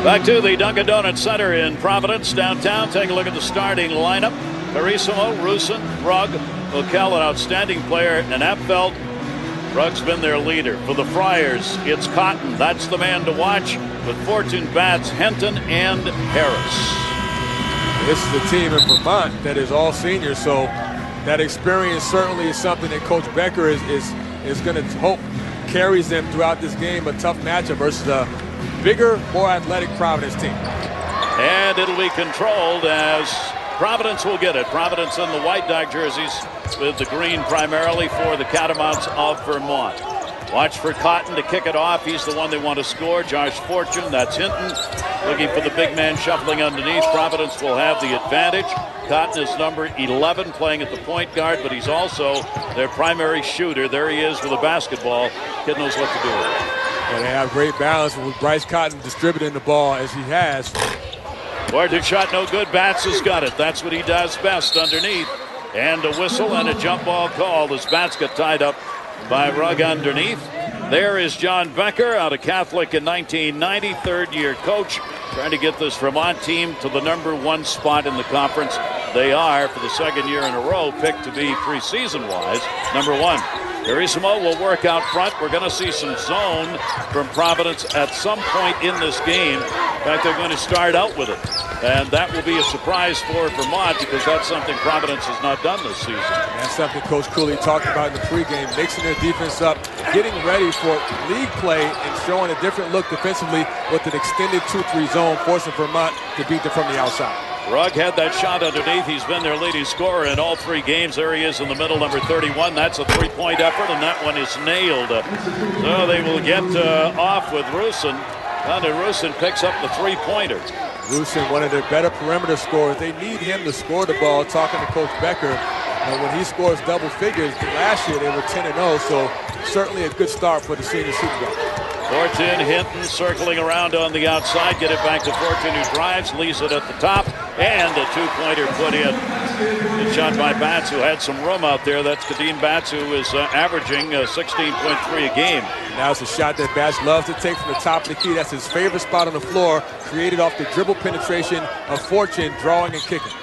Back to the Dunkin' Donuts Center in Providence, downtown. Take a look at the starting lineup. Carissimo, Rusin, Rugg, O'Kell, an outstanding player, and Apfeld. Rugg's been their leader. For the Friars, it's Cotton. That's the man to watch, with Fortune, Batts, Henton, and Harris. This is a team in Vermont that is all seniors, so that experience certainly is something that Coach Becker is going to hope carries them throughout this game. A tough matchup versus a bigger, more athletic Providence team. And it'll be controlled as Providence will get it. Providence in the white dog jerseys with the green primarily for the Catamounts of Vermont. Watch for Cotton to kick it off. He's the one they want to score. Josh Fortune, that's Hinton. Looking for the big man shuffling underneath. Providence will have the advantage. Cotton is number 11, playing at the point guard, but he's also their primary shooter. There he is with a basketball. Kid knows what to do with it. And they have great balance with Bryce Cotton distributing the ball as he has. Fortune shot no good. Batts has got it. That's what he does best underneath. And a whistle and a jump ball called as Batts got tied up by Rugg underneath. There is John Becker out of Catholic in 1990, third-year coach, trying to get this Vermont team to the #1 spot in the conference. They are, for the second year in a row, picked to be preseason-wise #1. Carissimo will work out front. We're going to see some zone from Providence at some point in this game. In fact, they're going to start out with it. And that will be a surprise for Vermont because that's something Providence has not done this season. That's something Coach Cooley talked about in the pregame, mixing their defense up, getting ready for league play and showing a different look defensively with an extended 2-3 zone, forcing Vermont to beat them from the outside. Rugg had that shot underneath. He's been their leading scorer in all 3 games. There he is in the middle, number 31. That's a 3-point effort, and that one is nailed. So they will get off with Rusin. And Rusin picks up the 3-pointer. Rusin, one of their better perimeter scorers. They need him to score the ball, talking to Coach Becker. And when he scores double figures, last year they were 10-0, so certainly a good start for the senior shooting guard. Fortune, Hinton circling around on the outside. Get it back to Fortune, who drives, leaves it at the top, and a 2-pointer put in. Good shot by Batts, who had some room out there. That's Kadeem Batts, who is averaging 16.3 a game. Now it's a shot that Batts loves to take from the top of the key. That's his favorite spot on the floor, created off the dribble penetration of Fortune, drawing and kicking.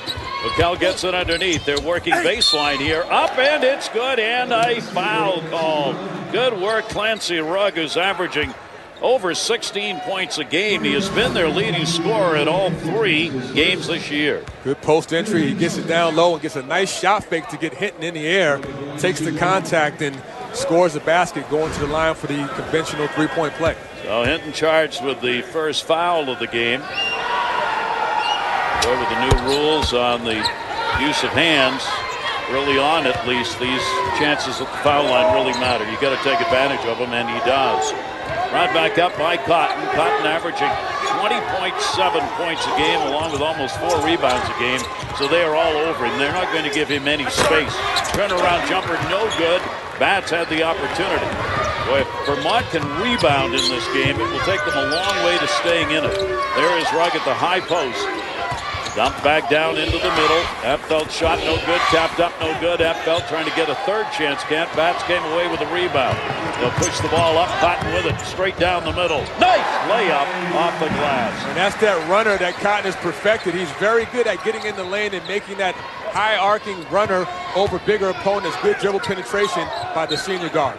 O'Kell gets it underneath. They're working baseline here. Up, and it's good, and a foul call. Good work, Clancy Rugg, who's averaging over 16 points a game. He has been their leading scorer in all 3 games this year. Good post entry. He gets it down low and gets a nice shot fake to get Hinton in the air. Takes the contact and scores the basket, going to the line for the conventional 3-point play. So Hinton charged with the first foul of the game. Over the new rules on the use of hands, early on at least, these chances at the foul line really matter. You got to take advantage of them, and he does. Right back up by Cotton. Cotton averaging 20.7 points a game, along with almost 4 rebounds a game. So they are all over him. They're not going to give him any space. Turnaround jumper, no good. Batts had the opportunity. Boy, if Vermont can rebound in this game, it will take them a long way to staying in it. There is Rugg at the high post. Dumped back down into the middle. Apfeld shot no good. Tapped up no good. Apfeld trying to get a third chance. Can't. Batts came away with a rebound. They'll push the ball up. Cotton with it. Straight down the middle. Nice layup off the glass. And that's that runner that Cotton has perfected. He's very good at getting in the lane and making that high arcing runner over bigger opponents. Good dribble penetration by the senior guard.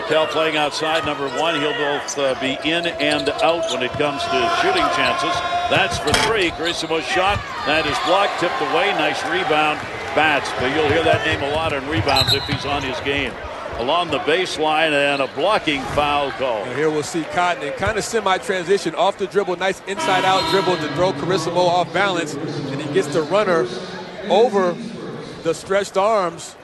O'Kell playing outside, #1. He'll both be in and out when it comes to shooting chances. That's for 3. Carissimo's shot. That is blocked, tipped away. Nice rebound. Batts. But you'll hear that name a lot on rebounds if he's on his game. Along the baseline, and a blocking foul call. And here we'll see Cotton in kind of semi-transition, off the dribble, nice inside-out dribble to throw Carissimo off balance, and he gets the runner over the stretched arms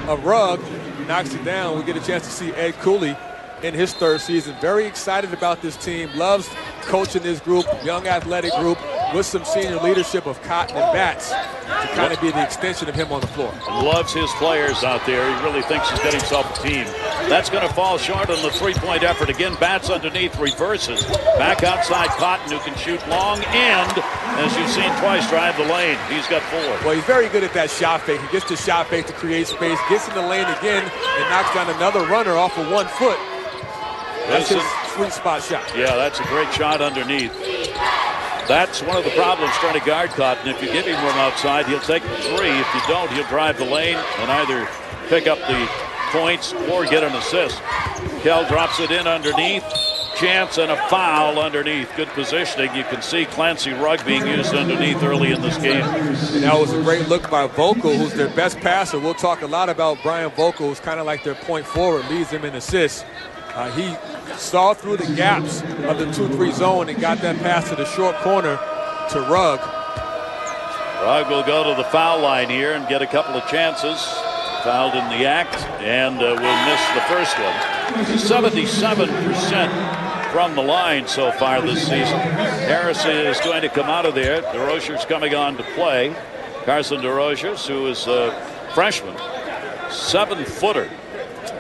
of Rugg, knocks it down. We get a chance to see Ed Cooley in his 3rd season. Very excited about this team, loves coaching this group, young athletic group, with some senior leadership of Cotton and Batts to kind of be the extension of him on the floor. Loves his players out there. He really thinks he's got himself a team. That's going to fall short on the 3-point effort. Again, Batts underneath, reverses. Back outside Cotton, who can shoot long, and, as you've seen twice, drive the lane. He's got 4. Well, he's very good at that shot fake. He gets the shot fake to create space, gets in the lane again, and knocks down another runner off of 1 foot. That's his sweet spot shot. Yeah, that's a great shot underneath. That's one of the problems trying to guard Cotton. If you give him room outside, he'll take the three. If you don't, he'll drive the lane and either pick up the points or get an assist. Kell drops it in underneath. Chance and a foul underneath. Good positioning. You can see Clancy Rugg being used underneath early in this game. And that was a great look by Vogel, who's their best passer. We'll talk a lot about Brian Vogel, who's kind of like their point forward, leads them in assists. He saw through the gaps of the 2-3 zone and got that pass to the short corner to Rugg. Rugg will go to the foul line here and get a couple of chances. Fouled in the act and will miss the first one. 77% from the line so far this season. Harrison is going to come out of there. DeRozier's coming on to play. Carson DeRozier, who is a freshman, 7-footer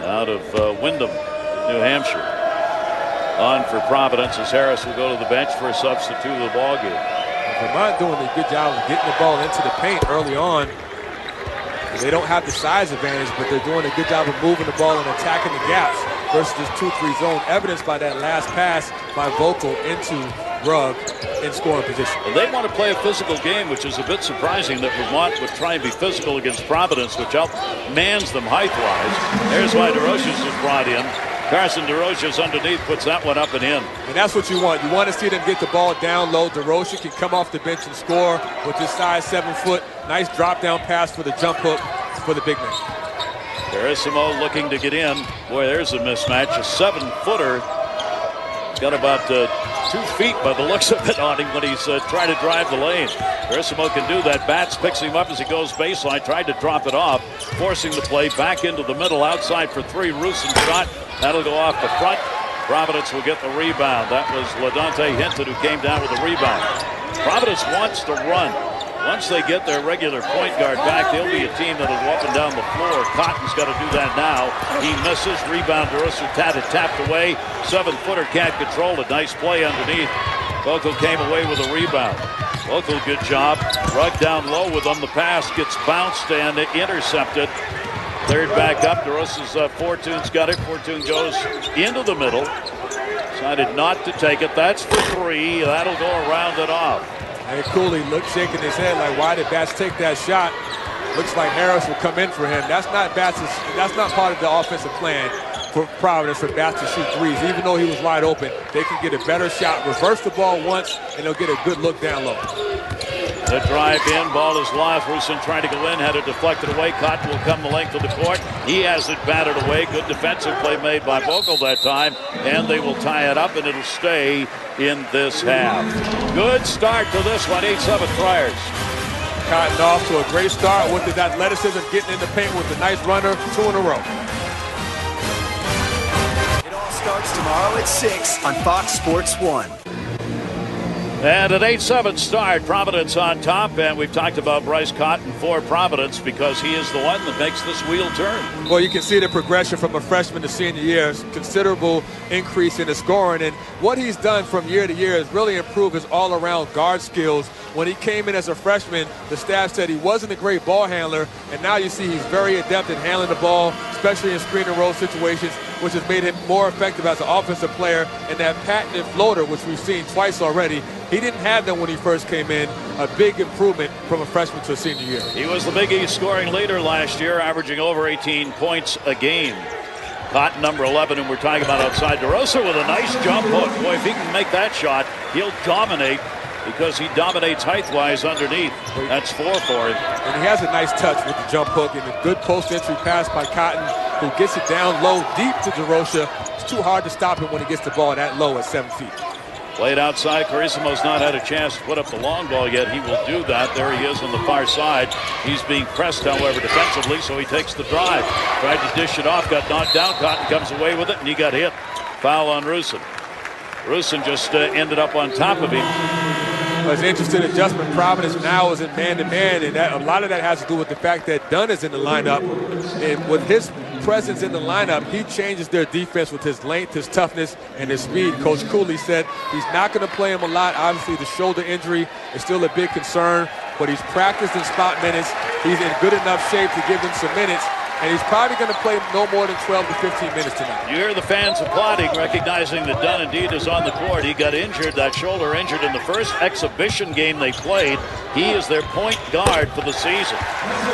out of Windham, New Hampshire. On for Providence as Harris will go to the bench for a substitute of the ball game. Vermont doing a good job of getting the ball into the paint early on. They don't have the size advantage, but they're doing a good job of moving the ball and attacking the gaps versus this 2-3 zone, evidenced by that last pass by Vogel into Rugg in scoring position. And they want to play a physical game, which is a bit surprising that Vermont would try and be physical against Providence, which outmans them height-wise. There's why DeRozier's was brought in. Carson DeRozier's underneath, puts that one up and in. And that's what you want. You want to see them get the ball down low. DeRozier can come off the bench and score with his size 7-foot. Nice drop-down pass for the jump hook for the big man. Carissimo looking to get in. Boy, there's a mismatch. A 7-footer. Got about 2 feet by the looks of it on him when he's trying to drive the lane. Carissimo can do that. Batts picks him up as he goes baseline. Tried to drop it off, forcing the play back into the middle. Outside for three. Rusin shot. That'll go off the front. Providence will get the rebound. That was LaDante Hinton who came down with the rebound. Providence wants to run. Once they get their regular point guard back, they'll be a team that'll go up and down the floor. Cotton's got to do that now. He misses. Rebound to Russell-Tatta tapped away. 7-footer can't control it. Nice play underneath. Vogel came away with a rebound. Vogel, good job. Rugg down low with him. The pass gets bounced and intercepted. Third back up. DeRosa's Fortune's got it. Fortune goes into the middle. Decided not to take it. That's for three. That'll go around and off. And Cooley shaking his head like, why did Batts take that shot? Looks like Harris will come in for him. That's not part of the offensive plan for Providence for Batts to shoot threes. Even though he was wide open, they can get a better shot, reverse the ball once, and they'll get a good look down low. The drive in, ball is lost. Rusin trying to go in, had it deflected away. Cotton will come the length of the court. He has it batted away. Good defensive play made by Vogel that time, and they will tie it up, and it'll stay in this half. Good start to this one, 8-7 Friars. Cotton off to a great start with his athleticism, getting in the paint with a nice runner, 2 in a row. It all starts tomorrow at 6 on Fox Sports 1. And an 8-7 start, Providence on top, and we've talked about Bryce Cotton for Providence because he is the one that makes this wheel turn. Well, you can see the progression from a freshman to senior year, considerable increase in his scoring, and what he's done from year to year is really improve his all-around guard skills. When he came in as a freshman, the staff said he wasn't a great ball handler, and now you see he's very adept at handling the ball, especially in screen and roll situations, which has made him more effective as an offensive player. And that patented floater, which we've seen twice already, he didn't have them when he first came in. A big improvement from a freshman to a senior year. He was the Big East scoring leader last year, averaging over 18 points a game. Cotton, number 11, and we're talking about outside. DeRosa with a nice jump hook. Boy, if he can make that shot, he'll dominate because he dominates height-wise underneath. That's 4 for him. And he has a nice touch with the jump hook and a good post-entry pass by Cotton, who gets it down low, deep to DeRosa. It's too hard to stop him when he gets the ball that low at 7 feet. Played outside. Carissimo's not had a chance to put up the long ball yet. He will do that. There he is on the far side. He's being pressed, however, defensively, so he takes the drive. Tried to dish it off, got knocked down. Cotton comes away with it, and he got hit. Foul on Rusin. Rusin just ended up on top of him. Well, it's an interesting adjustment. Providence now is in man-to-man, and a lot of that has to do with the fact that Dunn is in the lineup. And with his presence in the lineup, he changes their defense with his length, his toughness, and his speed. Coach Cooley said he's not going to play him a lot. Obviously, the shoulder injury is still a big concern, but he's practiced in spot minutes. He's in good enough shape to give him some minutes. and he's probably going to play no more than 12 to 15 minutes tonight. You hear the fans applauding, recognizing that Dunn indeed is on the court. He got injured, that shoulder injured in the first exhibition game they played. He is their point guard for the season.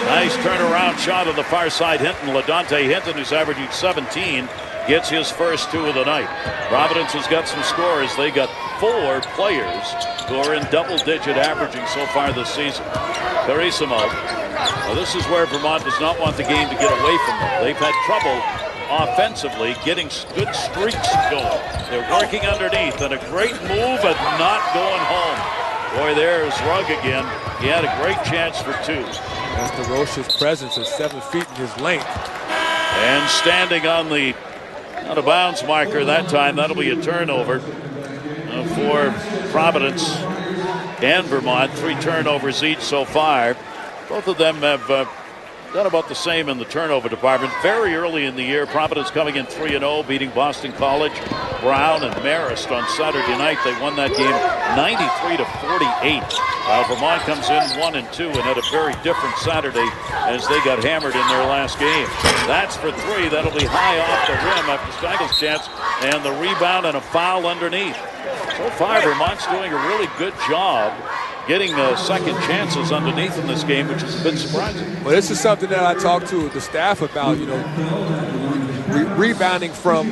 Nice turnaround shot on the far side. LaDontae Hinton, who's averaging 17, gets his first 2 of the night. Providence has got some scorers. They got 4 players who are in double-digit averaging so far this season. Carissimo. Well, this is where Vermont does not want the game to get away from them. They've had trouble offensively getting good streaks going. They're working underneath, and a great move but not going home. Boy, there's Rugg again. He had a great chance for 2. That's DeRoche's presence of 7 feet in his length. And standing on the out-of-bounds marker that time, that'll be a turnover for Providence and Vermont. 3 turnovers each so far. Both of them have done about the same in the turnover department. Very early in the year, Providence coming in 3-0, beating Boston College, Brown, and Marist on Saturday night. They won that game 93-48. Vermont comes in 1-2 and had a very different Saturday as they got hammered in their last game. That's for 3. That'll be high off the rim after Steigel's chance, and the rebound and a foul underneath. So far, Vermont's doing a really good job getting second chances underneath in this game, which is a bit surprising. Well, this is something that I talked to the staff about, rebounding from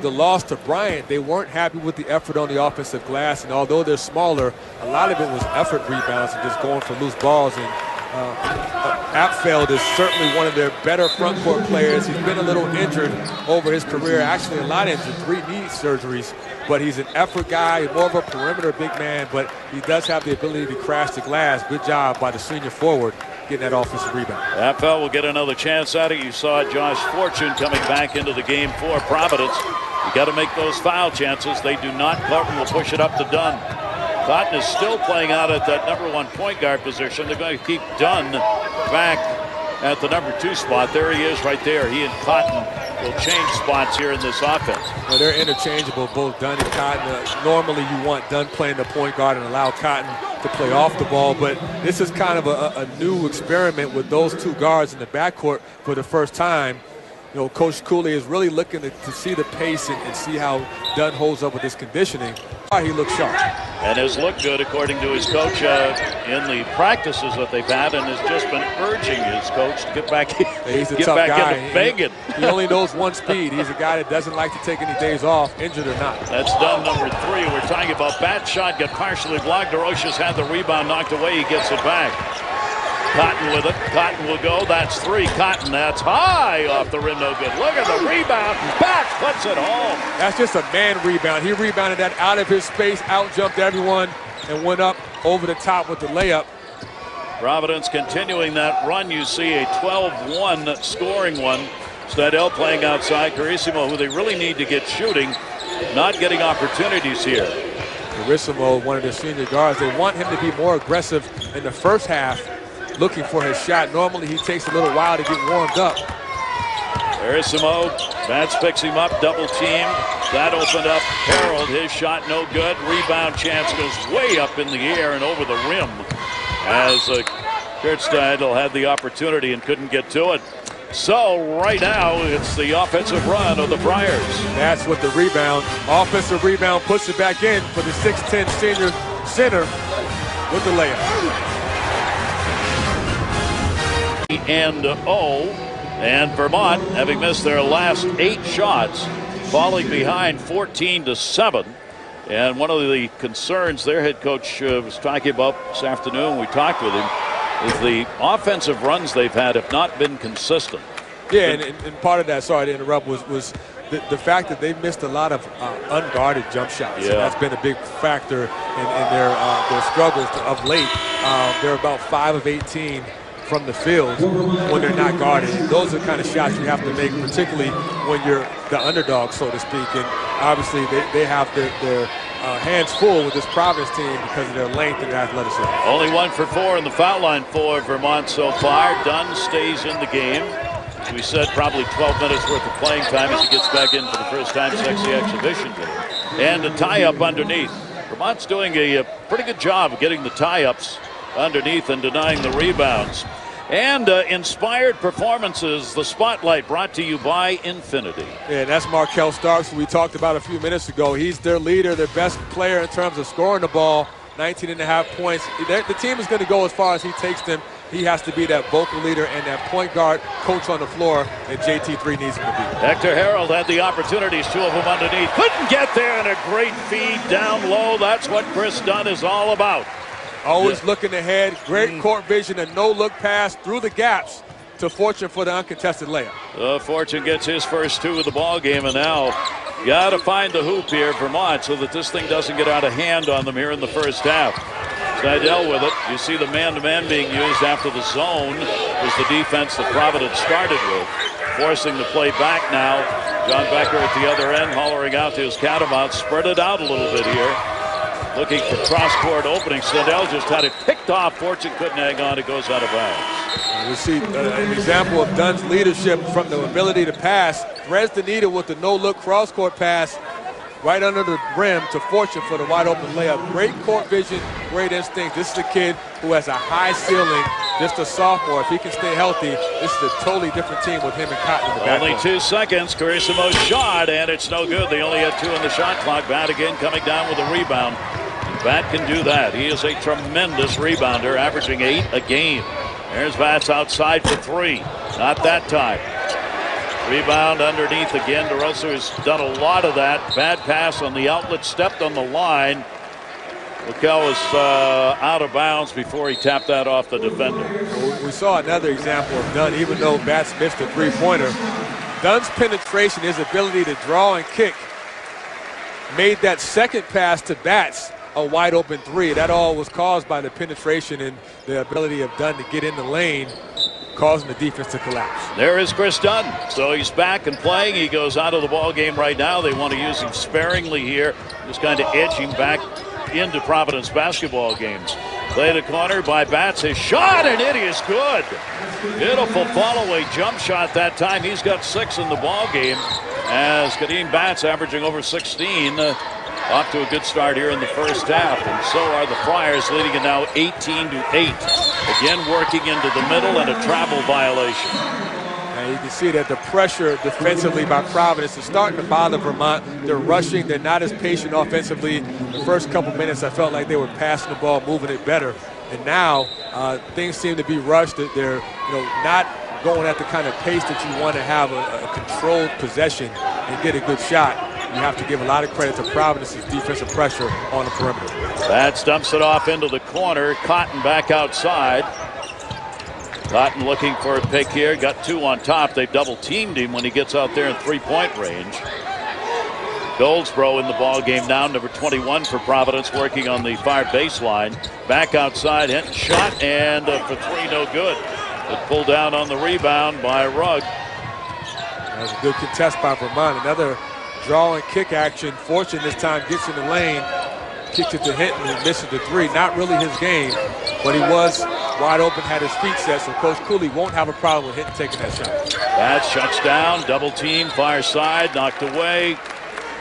the loss to Bryant. They weren't happy with the effort on the offensive glass, and although they're smaller, a lot of it was effort rebounds and just going for loose balls. And Apfeld is certainly one of their better front court players. He's been a little injured over his career, actually a lot injured, 3 knee surgeries. But he's an effort guy, more of a perimeter big man, but he does have the ability to crash the glass. Good job by the senior forward getting that offensive rebound. Apfel will get another chance at it. You saw Josh Fortune coming back into the game for Providence. You got to make those foul chances. They do not. Clarton will push it up to Dunn. Cotton is still playing out at that #1 point guard position. They're going to keep Dunn back at the #2 spot. There he is right there. He and Cotton will change spots here in this offense. Well, they're interchangeable, both Dunn and Cotton. Normally you want Dunn playing the point guard and allow Cotton to play off the ball, but this is kind of a new experiment with those 2 guards in the backcourt for the first time. Coach Cooley is really looking to see the pace and see how Dunn holds up with his conditioning. He looks sharp. And has looked good, according to his coach, in the practices that they've had, and has just been urging his coach to get back, he's a tough guy. Into banging. He only knows one speed. He's a guy that doesn't like to take any days off, injured or not. That's Dunn, #3. We're talking about bat shot, got partially blocked. DeRoche's had the rebound knocked away. He gets it back. Cotton with it. Cotton will go. That's 3. Cotton, that's high off the rim. No good. Look at the rebound. Back puts it home. That's just a man rebound. He rebounded that out of his space, out-jumped everyone, and went up over the top with the layup. Providence continuing that run. You see a 12-1 scoring one. Stadell playing outside. Carissimo, who they really need to get shooting, not getting opportunities here. Carissimo, one of the senior guards, they want him to be more aggressive in the first half, looking for his shot. Normally he takes a little while to get warmed up. Carissimo, Vance picks him up, double teamed. That opened up Harold. His shot no good. Rebound chance goes way up in the air and over the rim as Kurt Stadel had the opportunity and couldn't get to it. So right now it's the offensive run of the Friars. That's what the rebound, offensive rebound, puts it back in for the 6'10" senior center with the layup. And Vermont, having missed their last 8 shots, falling behind 14-7. And one of the concerns their head coach was talking about this afternoon, we talked with him, is the offensive runs they've had have not been consistent. Yeah, and part of that, sorry to interrupt, was the fact that they've missed a lot of unguarded jump shots. Yeah. And that's been a big factor in their struggles of late. They're about 5 of 18 from the field when they're not guarded. And those are the kind of shots you have to make, particularly when you're the underdog, so to speak. And obviously they have their hands full with this Providence team because of their length and athleticism. Only 1 for 4 in the foul line for Vermont so far. Dunn stays in the game. As we said, probably 12 minutes worth of playing time as he gets back in for the first time since the exhibition game. And a tie-up underneath. Vermont's doing a pretty good job of getting the tie-ups underneath and denying the rebounds. And inspired performances, the spotlight brought to you by Infinity. Yeah, that's Markel Starks, who we talked about a few minutes ago. He's their leader, their best player in terms of scoring the ball, 19.5 points. The team is going to go as far as he takes them. He has to be that vocal leader and that point guard coach on the floor that JT3 needs him to be. Hector Harold had the opportunities, 2 of them underneath. Couldn't get there, and a great feed down low. That's what Kris Dunn is all about. Always looking ahead, great court vision, and no-look pass through the gaps to Fortune for the uncontested layup. Fortune gets his first 2 of the ball game, and now got to find the hoop here, Vermont, so that this thing doesn't get out of hand on them here in the first half. Seidel with it. You see the man-to-man being used after the zone was the defense that Providence started with, forcing the play back now. John Becker at the other end, hollering out to his Catamounts, spread it out a little bit here. Looking for cross-court opening. Seidel just had it picked off. Fortune couldn't hang on. It goes out of bounds. We see an example of Dunn's leadership from the ability to pass. Threads the needle with the no-look cross-court pass right under the rim to Fortune for the wide-open layup. Great court vision, great instinct. This is a kid who has a high ceiling, just a sophomore. If he can stay healthy, this is a totally different team with him and Cotton in the backcourt. Only 2 seconds. Carissimo's shot, and it's no good. They only had 2 on the shot clock. Bat again coming down with a rebound. Bat can do that. He is a tremendous rebounder, averaging 8 a game. There's Bats outside for 3. Not that time. Rebound underneath again. DeRosa has done a lot of that. Bad pass on the outlet, stepped on the line. Raquel was out of bounds before he tapped that off the defender. We saw another example of Dunn, even though Bats missed a three-pointer. Dunn's penetration, his ability to draw and kick, made that second pass to Bats a wide open 3. That all was caused by the penetration and the ability of Dunn to get in the lane, causing the defense to collapse. There is Kris Dunn. So he's back and playing. He goes out of the ball game right now. They want to use him sparingly here, just kind of edge him back into Providence basketball games. Play the corner by Bats. His shot, and it is good. Beautiful follow-away jump shot that time. He's got 6 in the ball game, as Kadeem Bats averaging over 16. Off to a good start here in the first half, and so are the Friars, leading it now 18-8. Again, working into the middle and a travel violation. And you can see that the pressure defensively by Providence is starting to bother Vermont. They're rushing. They're not as patient offensively. The first couple minutes, I felt like they were passing the ball, moving it better. And now things seem to be rushed. They're not going at the kind of pace that you want to have a controlled possession and get a good shot. You have to give a lot of credit to Providence's defensive pressure on the perimeter. Bats dumps it off into the corner. Cotton back outside. Cotton looking for a pick here. Got 2 on top. They've double-teamed him when he gets out there in three-point range. Goldsboro in the ball game now, number 21 for Providence, working on the far baseline. Back outside, Hinton shot, and for 3, no good. But pulled down on the rebound by Rugg. That was a good contest by Vermont. Another draw and kick action. Fortune this time gets in the lane, kicks it to Hinton and misses the 3. Not really his game, but he was wide open, had his feet set, so Coach Cooley won't have a problem with Hinton taking that shot. That shuts down, double team, far side, knocked away.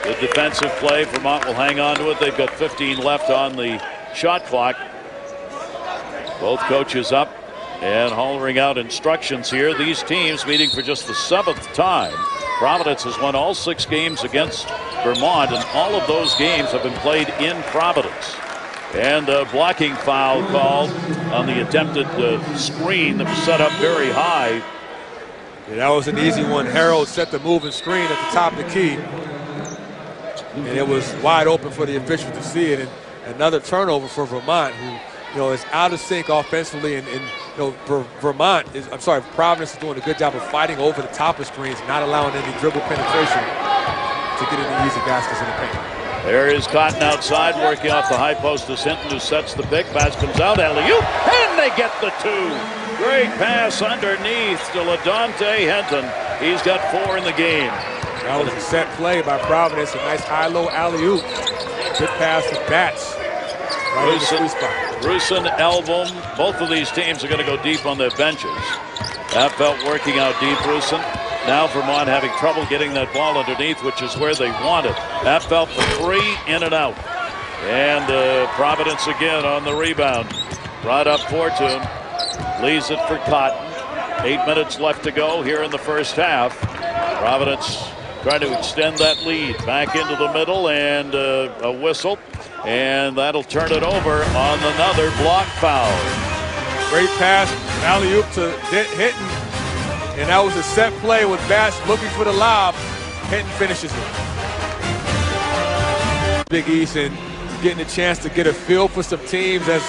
Good defensive play. Vermont will hang on to it. They've got 15 left on the shot clock. Both coaches up and hollering out instructions here. These teams meeting for just the 7th time. Providence has won all 6 games against Vermont, and all of those games have been played in Providence. And a blocking foul called on the attempted screen that was set up very high. Yeah, that was an easy one. Harold set the moving screen at the top of the key, and it was wide open for the official to see it. And another turnover for Vermont, who is out of sync offensively, and Providence is doing a good job of fighting over the top of screens, not allowing any dribble penetration to get into easy baskets in the paint. There is Cotton outside, working off the high post to Hinton, who sets the pick. Pass comes out, alley-oop, and they get the 2. Great pass underneath to LaDonte Hinton. He's got 4 in the game. That was a set play by Providence, a nice high-low alley-oop. Good pass to Bats. Right in the sweet spot. Rusin, Elbum, both of these teams are going to go deep on their benches. That felt working out deep, Rusin. Now Vermont having trouble getting that ball underneath, which is where they want it. That felt for 3, in and out. And Providence again on the rebound. Brought up Fortune. Leaves it for Cotton. 8 minutes left to go here in the first half. Providence trying to extend that lead. Back into the middle, and a whistle. And that'll turn it over on another block foul. Great pass, alley-oop to Hinton. And that was a set play with Bass looking for the lob. Hinton finishes it. Big East and getting a chance to get a feel for some teams as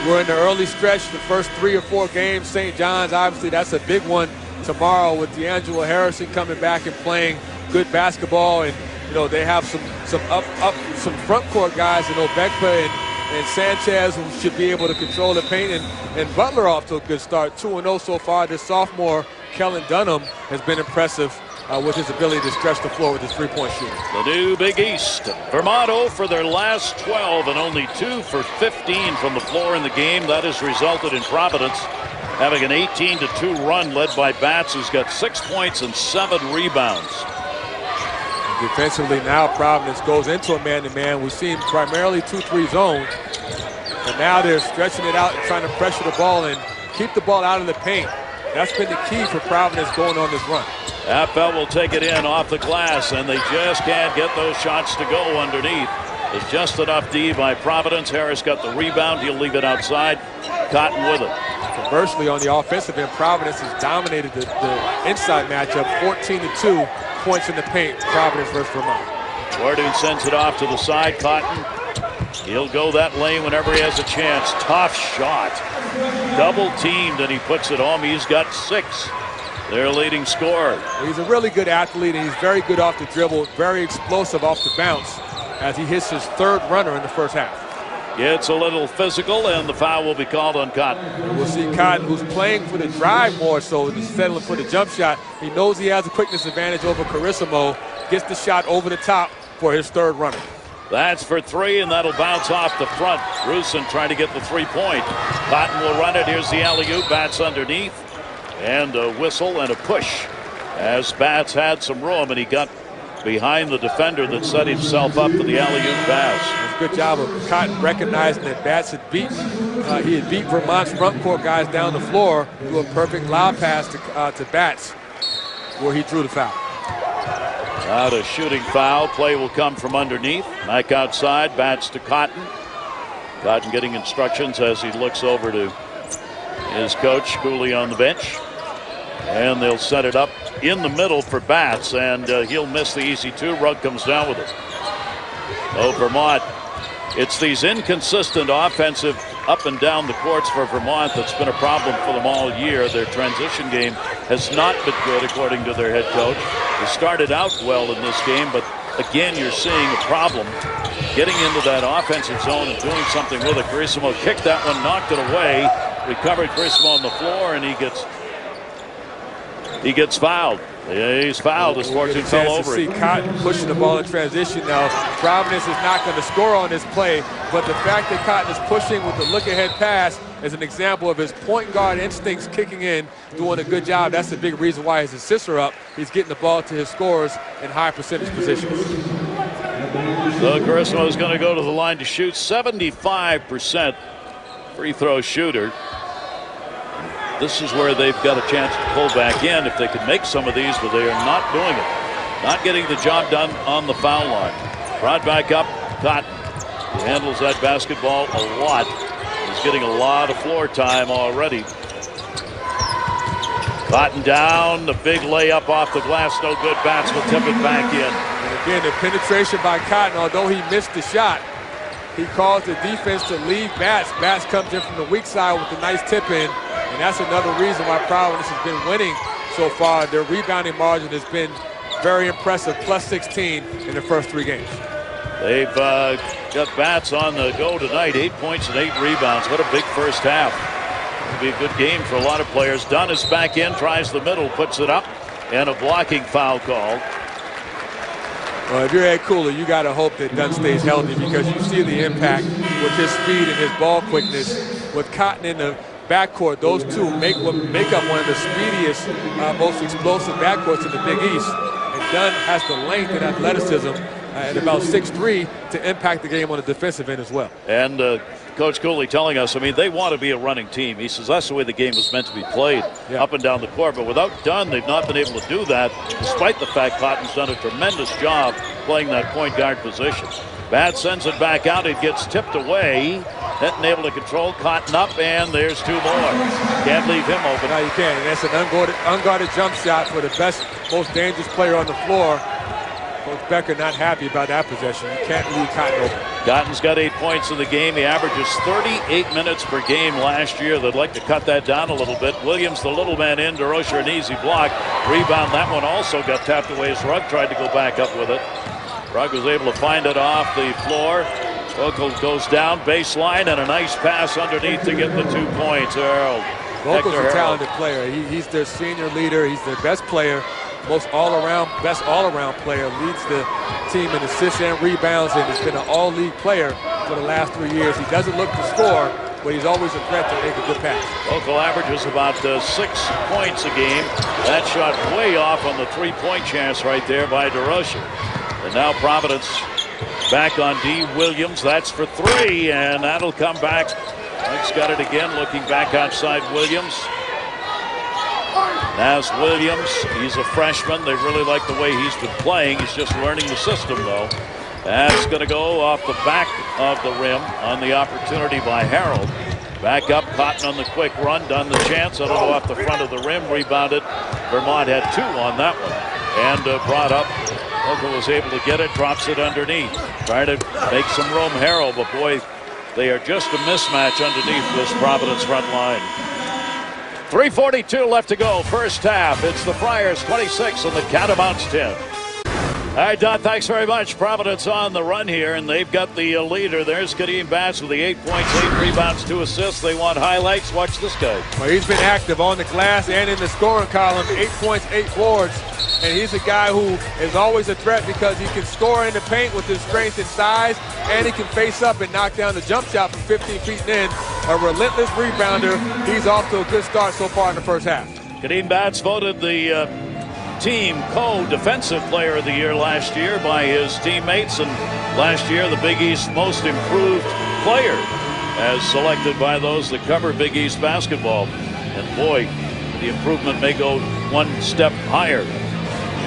we're in the early stretch, the first 3 or 4 games. St. John's, obviously, that's a big one tomorrow with D'Angelo Harrison coming back and playing good basketball. And, you know, they have some front court guys in Obekpa and Sanchez who should be able to control the paint. And Butler off to a good start, 2-0 so far. This sophomore, Kellen Dunham, has been impressive with his ability to stretch the floor with his three-point shooting. The new Big East. Vermont 0 for their last 12 and only 2 for 15 from the floor in the game. That has resulted in Providence having an 18-2 run led by Batts, who's got 6 points and 7 rebounds. And defensively now Providence goes into a man-to-man. We've seen primarily 2-3 zone. And now they're stretching it out and trying to pressure the ball and keep the ball out of the paint. That's been the key for Providence going on this run. Appel will take it in off the glass, and they just can't get those shots to go underneath. There's just enough D by Providence. Harris got the rebound. He'll leave it outside. Cotton with it. Conversely, on the offensive end, Providence has dominated the inside matchup, 14-2 points in the paint, Providence versus Vermont. Jordan sends it off to the side. Cotton, he'll go that lane whenever he has a chance. Tough shot. Double teamed, and he puts it home. He's got 6. Their leading scorer. He's a really good athlete, and he's very good off the dribble, very explosive off the bounce as he hits his 3rd runner in the first half. Gets a little physical, and the foul will be called on Cotton. We'll see Cotton, who's playing for the drive more so than settling for the jump shot. He knows he has a quickness advantage over Carissimo, gets the shot over the top for his 3rd runner. That's for 3, and that'll bounce off the front. Rusin trying to get the 3-point. Cotton will run it. Here's the alley-oop. Batts underneath. And a whistle and a push as Batts had some room, and he got behind the defender that set himself up for the alley-oop pass. It's a good job of Cotton recognizing that Batts had beat Vermont's front court guys down the floor through a perfect lob pass to Batts where he drew the foul. Out a shooting foul. Play will come from underneath. Back outside. Batts to Cotton. Cotton getting instructions as he looks over to his coach, Cooley, on the bench. And they'll set it up in the middle for Batts, and he'll miss the easy 2. Rugg comes down with it. Oh, Vermont. It's these inconsistent offensive up and down the courts for Vermont that's been a problem for them all year. Their transition game has not been good, according to their head coach. They started out well in this game, but again, you're seeing a problem getting into that offensive zone and doing something with it. Carissimo kicked that one, knocked it away, recovered Carissimo on the floor, and he gets fouled. He's fouled. His fortune fell over him. See Cotton pushing the ball in transition now. Providence is not going to score on this play, but the fact that Cotton is pushing with the look-ahead pass is an example of his point guard instincts kicking in, doing a good job. That's the big reason why his assists are up. He's getting the ball to his scorers in high percentage positions. So Carissimo is going to go to the line to shoot. 75% free throw shooter. This is where they've got a chance to pull back in if they can make some of these, but they are not doing it. Not getting the job done on the foul line. Brought back up, Cotton. He handles that basketball a lot. He's getting a lot of floor time already. Cotton down, the big layup off the glass, no good. Batts will tip it back in. And again, the penetration by Cotton, although he missed the shot, he caused the defense to leave Batts. Batts comes in from the weak side with a nice tip in. And that's another reason why Providence has been winning so far. Their rebounding margin has been very impressive, plus 16 in the first 3 games. They've got Batts on the go tonight, 8 points and 8 rebounds. What a big first half. It'll be a good game for a lot of players. Dunn is back in, tries the middle, puts it up, and a blocking foul called. Well, if you're Ed Cooler, you got to hope that Dunn stays healthy because you see the impact with his speed and his ball quickness. With Cotton in the backcourt, those two make up one of the speediest, most explosive backcourts in the Big East. And Dunn has the length and athleticism at about 6'3", to impact the game on the defensive end as well. And Coach Cooley telling us, I mean, they want to be a running team. He says that's the way the game was meant to be played, up and down the court. But without Dunn, they've not been able to do that, despite the fact Cotton's done a tremendous job playing that point guard position. Bad sends it back out. It gets tipped away. Hinton able to control. Cotton up, and there's 2 more. Can't leave him open. No, you can't. And that's an unguarded jump shot for the best, most dangerous player on the floor. Coach Becker not happy about that possession. You can't leave Cotton open. Cotton's got 8 points in the game. He averages 38 minutes per game last year. They'd like to cut that down a little bit. Williams, the little man in. DeRocher, an easy block. Rebound. That one also got tapped away as Rugg tried to go back up with it. Rugg was able to find it off the floor. Vogel goes down, baseline, and a nice pass underneath to get the 2 points. Vogel's a talented player. He's their senior leader. He's their best player. Best all-around player, leads the team in assists and rebounds, and has been an all-league player for the last 3 years. He doesn't look to score, but he's always a threat to make a good pass. Local averages about 6 points a game. That shot way off on the 3-point chance right there by DeRocher. And now Providence back on D. Williams. That's for 3, and that'll come back. Mike's got it again, looking back outside Williams. Naz Williams, he's a freshman. They really like the way he's been playing. He's just learning the system, though. That's going to go off the back of the rim on the opportunity by Harold. Back up, Cotton on the quick run. Dunn the chance. It'll go off the front of the rim. Rebounded. Vermont had 2 on that one. And brought up. Vogel was able to get it. Drops it underneath. Trying to make some room, Harold. But, boy, they are just a mismatch underneath this Providence front line. 3:42 left to go, first half. It's the Friars 26 and the Catamounts 10. All right, Don, thanks very much. Providence on the run here, and they've got the leader. There's Kadeem Batts with the 8 points, 8 rebounds, 2 assists. They want highlights. Watch this guy. Well, he's been active on the glass and in the scoring column. 8 points, 8 boards. And he's a guy who is always a threat because he can score in the paint with his strength and size, and he can face up and knock down the jump shot from 15 feet in. A relentless rebounder. He's off to a good start so far in the first half. Kadeem Batts voted the team co-defensive player of the year last year by his teammates, and last year the Big East most improved player as selected by those that cover Big East basketball. And boy, the improvement may go 1 step higher.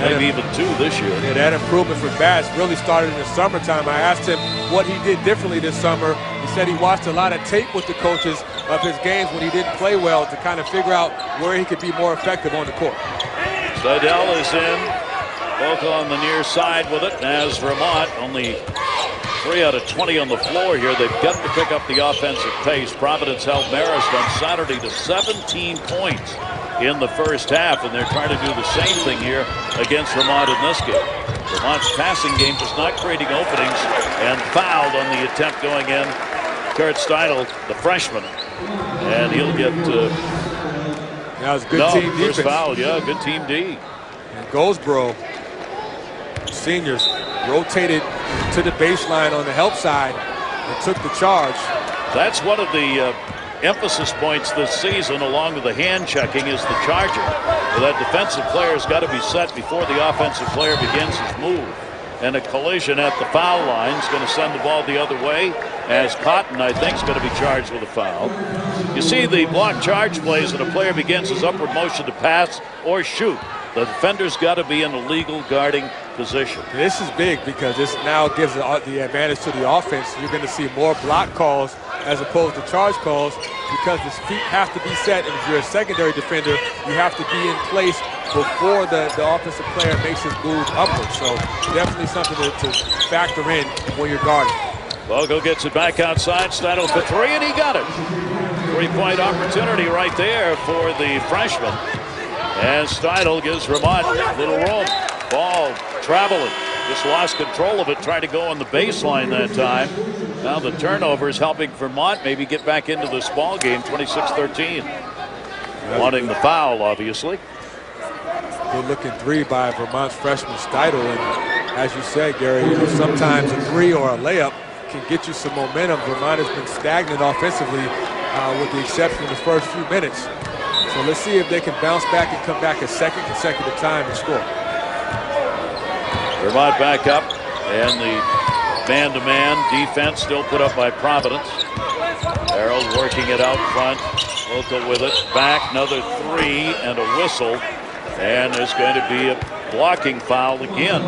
Maybe even 2 this year. Yeah, that improvement for Batts really started in the summertime. I asked him what he did differently this summer. He said he watched a lot of tape with the coaches of his games when he didn't play well to kind of figure out where he could be more effective on the court. Seidel is in. Vogel on the near side with it. As Vermont, only 3 out of 20 on the floor here. They've got to pick up the offensive pace. Providence held Marist on Saturday to 17 points in the first half, and they're trying to do the same thing here against Vermont in this game. Vermont's passing game just not creating openings, and fouled on the attempt going in. Kurt Steidl, the freshman, and he'll get that was good team defense. First foul, yeah, good team D. And Goldsboro, seniors, rotated to the baseline on the help side and took the charge. That's one of the emphasis points this season, along with the hand checking, is the charging. So that defensive player's got to be set before the offensive player begins his move. And a collision at the foul line is going to send the ball the other way, as Cotton, I think, is going to be charged with a foul. You see the block charge plays when a player begins his upward motion to pass or shoot. The defender's got to be in a legal guarding position. This is big because this now gives the advantage to the offense. You're going to see more block calls as opposed to charge calls because the feet have to be set, and if you're a secondary defender, you have to be in place before the offensive player makes his move upward. So definitely something to factor in when you're guarding. Vogel gets it back outside. Steidl for 3, and he got it. 3-point opportunity right there for the freshman. And Steidl gives Vermont a little room. Ball traveling. Just lost control of it. Tried to go on the baseline that time. Now the turnover is helping Vermont maybe get back into this ball game. 26-13. Wanting the foul, obviously. Good-looking 3 by Vermont's freshman Steidl. And as you said, Gary, sometimes a 3 or a layup can get you some momentum. Vermont has been stagnant offensively with the exception of the first few minutes. So let's see if they can bounce back and come back a second consecutive time and score. Vermont back up. And the man-to-man defense still put up by Providence. Harold working it out front. Local with it. Back, another three and a whistle. And there's going to be a blocking foul again.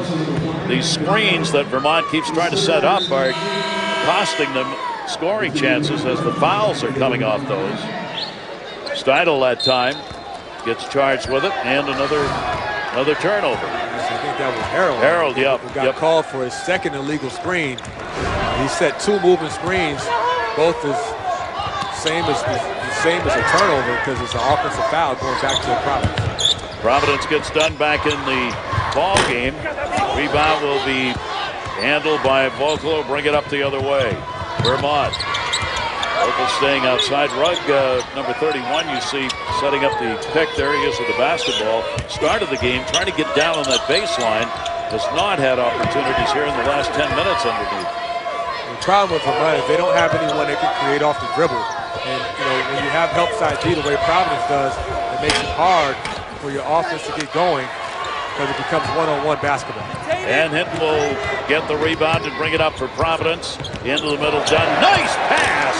These screens that Vermont keeps trying to set up are costing them scoring chances as the fouls are coming off those. Steidel that time gets charged with it, and another turnover. I think that was Harold. Harold, yep. Who got called for his second illegal screen. He set two moving screens, both as same as a turnover because it's an offensive foul going back to Providence. Providence gets done back in the ball game. Rebound will be handled by Vogel. Bring it up the other way. Vermont. Vogel staying outside. Rugg, number 31, you see setting up the pick. There he is with the basketball. Started the game trying to get down on that baseline. Has not had opportunities here in the last 10 minutes underneath. The problem with Vermont is they don't have anyone that can create off the dribble. And, you know, when you have help side D the way Providence does, it makes it hard for your offense to get going because it becomes one-on-one basketball. And Hinton will get the rebound and bring it up for Providence. Into the middle, Dunn. Nice pass!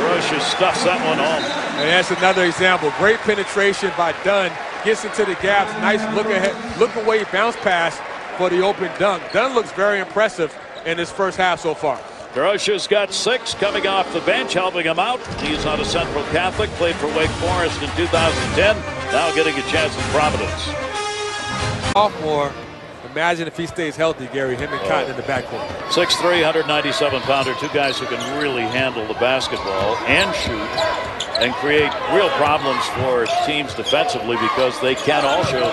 Rocha stuffs that one home. And that's another example. Great penetration by Dunn. Gets into the gaps. Nice look ahead, look away bounce pass for the open dunk. Dunn looks very impressive in this first half so far. Rocha's got 6 coming off the bench, helping him out. He's out of Central Catholic, played for Wake Forest in 2010. Now getting a chance at Providence. Sophomore, imagine if he stays healthy, Gary, him and Cotton in the backcourt. 6'3", 197-pounder, two guys who can really handle the basketball and shoot and create real problems for teams defensively because they can also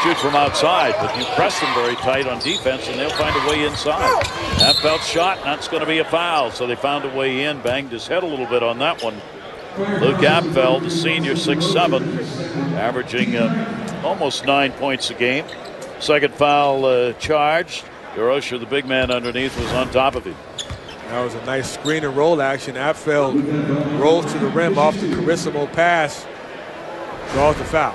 shoot from outside, but you press them very tight on defense and they'll find a way inside. Apfeld's shot, that's going to be a foul, so they found a way in, banged his head a little bit on that one. Luke Apfeld, the senior, 6'7", averaging almost 9 points a game. Second foul charged. Rocha, the big man underneath, was on top of him. That was a nice screen and roll action. Apfeld rolls to the rim off the Carissimo pass. Draws the foul.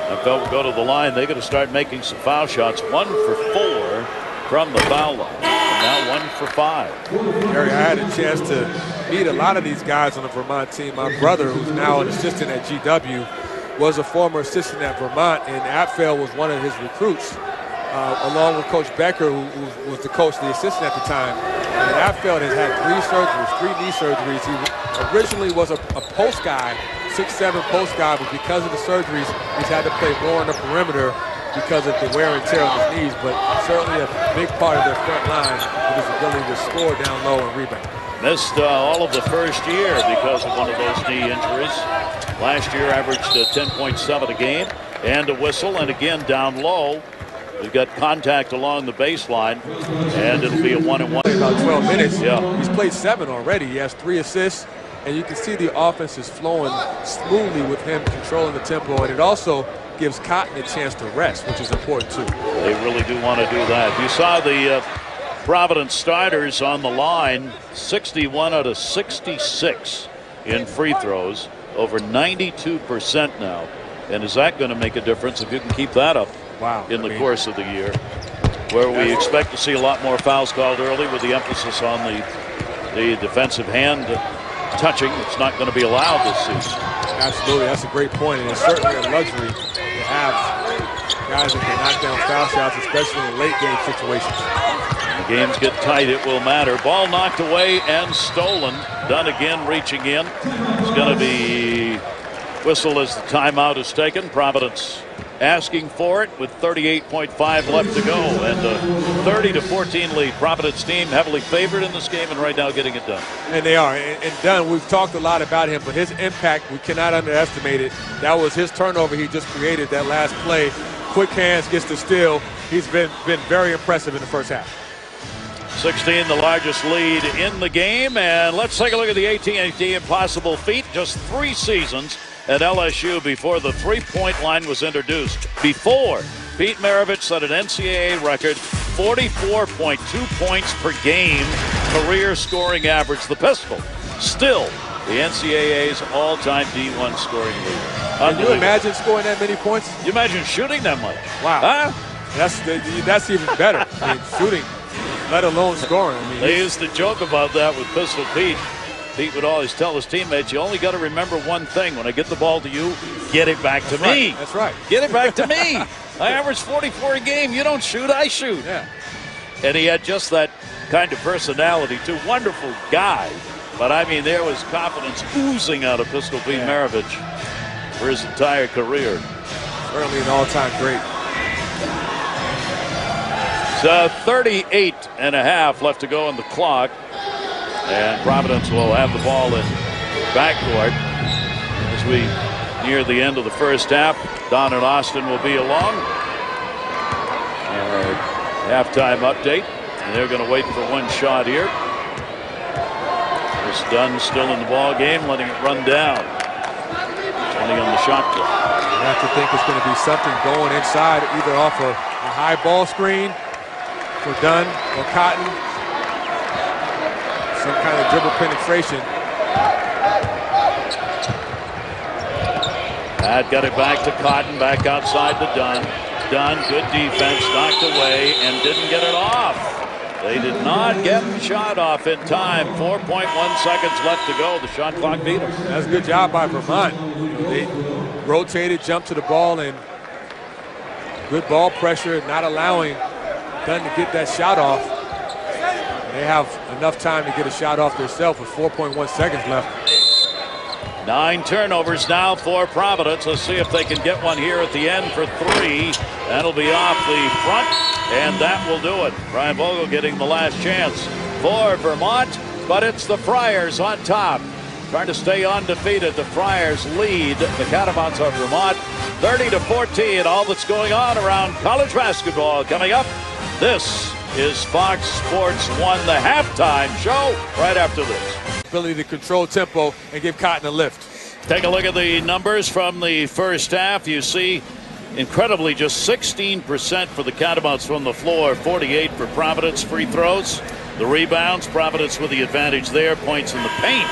Apfeld will go to the line. They're going to start making some foul shots. 1 for 4 from the foul line. And now 1 for 5. Gary, I had a chance to meet a lot of these guys on the Vermont team. My brother, who's now an assistant at GW, was a former assistant at Vermont, and Apfeld was one of his recruits, along with Coach Becker, who was the coach, the assistant at the time. And Apfeld has had 3 knee surgeries. He originally was a post guy, 6'7" post guy, but because of the surgeries, he's had to play more on the perimeter because of the wear and tear on his knees, but certainly a big part of their front line with his ability to score down low and rebound. Missed all of the first year because of one of those knee injuries. Last year averaged 10.7 a game and a whistle, and again down low. We've got contact along the baseline, and it'll be a 1-and-1. About 12 minutes. Yeah. He's played 7 already. He has 3 assists, and you can see the offense is flowing smoothly with him controlling the tempo, and it also gives Cotton a chance to rest, which is important too. They really do want to do that. You saw the Providence starters on the line, 61 out of 66 in free throws, over 92% now. And is that going to make a difference if you can keep that up in the course of the year, where we expect to see a lot more fouls called early with the emphasis on the defensive hand touching. It's not going to be allowed this season. Absolutely, that's a great point, and it's certainly a luxury to have guys that can knock down foul shots, especially in late game situations. The games get tight, it will matter. Ball knocked away and stolen. Dunn again reaching in. It's going to be whistle as the timeout is taken. Providence asking for it with 38.5 left to go, and a 30-14 lead. Providence team heavily favored in this game and right now getting it done. And they are. And Dunn, we've talked a lot about him, but his impact, we cannot underestimate it. That was his turnover he just created, that last play. Quick hands, gets the steal. He's been very impressive in the first half. 16, the largest lead in the game, and let's take a look at the AT&T Impossible Feat. Just 3 seasons at LSU before the three-point line was introduced. Before, Pete Maravich set an NCAA record, 44.2 points per game, career scoring average. The Pistol, still the NCAA's all-time D1 scoring leader. Can you imagine scoring that many points? You imagine shooting that much? Wow. Huh? That's even better. I mean, shooting, let alone scoring. I mean, they used to joke about that with Pistol Pete. Pete would always tell his teammates, you only got to remember one thing. When I get the ball to you, get it back to me. That's right. Get it back to me. I average 44 a game. You don't shoot, I shoot. Yeah. And he had just that kind of personality, too. Wonderful guy. But, I mean, there was confidence oozing out of Pistol Pete Maravich for his entire career. Certainly an all-time great. So 38 and a half left to go on the clock. And Providence will have the ball in backcourt as we near the end of the first half. Don and Austin will be along. Halftime update. And they're going to wait for one shot here. Kris Dunn still in the ball game, letting it run down. 20 on the shot clock. You have to think it's going to be something going inside, either off a high ball screen for Dunn or Cotton. Some kind of dribble penetration. That got it back to Cotton, back outside to Dunn. Dunn, good defense, knocked away and didn't get it off. They did not get the shot off in time. 4.1 seconds left to go. The shot clock beat them. That's a good job by Vermont. They rotated, jumped to the ball, and good ball pressure, not allowing Dunn to get that shot off. They have enough time to get a shot off themselves with 4.1 seconds left. 9 turnovers now for Providence. Let's see if they can get one here at the end for 3. That'll be off the front, and that will do it. Brian Vogel getting the last chance for Vermont, but it's the Friars on top. Trying to stay undefeated. The Friars lead the Catamounts of Vermont 30-14. All that's going on around college basketball coming up. This is Fox Sports 1, the halftime show, right after this. Ability to control tempo and give Cotton a lift. Take a look at the numbers from the first half. You see, incredibly, just 16% for the Catamounts from the floor, 48 for Providence. Free throws, the rebounds, Providence with the advantage there. Points in the paint,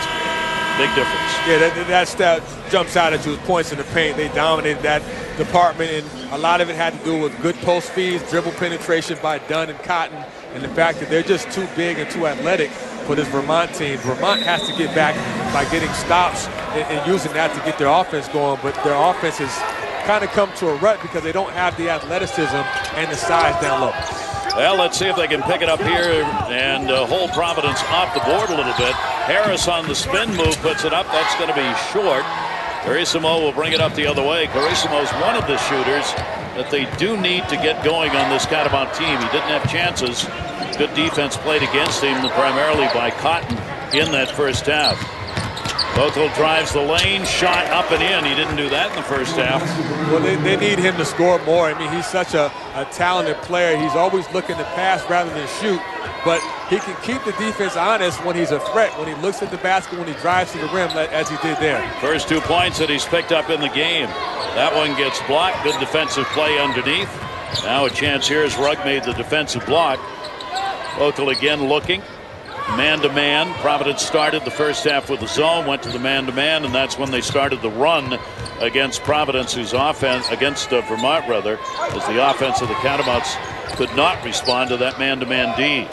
big difference. Yeah, that stat jumps out at you with points in the paint. They dominated that department, and a lot of it had to do with good post feeds, dribble penetration by Dunn and Cotton, and the fact that they're just too big and too athletic for this Vermont team. Vermont has to get back by getting stops and using that to get their offense going, but their offense has kind of come to a rut because they don't have the athleticism and the size down low. Well, let's see if they can pick it up here and hold Providence off the board a little bit. Harris on the spin move puts it up. That's going to be short. Carissimo will bring it up the other way. Carissimo is one of the shooters that they do need to get going on this Catamount team. He didn't have chances. Good defense played against him primarily by Cotton in that first half. Vogel drives the lane, shot up and in. He didn't do that in the first half. Well, they need him to score more. I mean, he's such a talented player. He's always looking to pass rather than shoot, but he can keep the defense honest when he's a threat, when he looks at the basket, when he drives to the rim, as he did there. First 2 points that he's picked up in the game. That one gets blocked. Good defensive play underneath. Now a chance here as Rugg made the defensive block. Vogel again looking. Man-to-man. Providence started the first half with the zone, went to the man-to-man, and that's when they started the run against Providence, whose offense, against Vermont rather, as the offense of the Catamounts could not respond to that man-to-man D.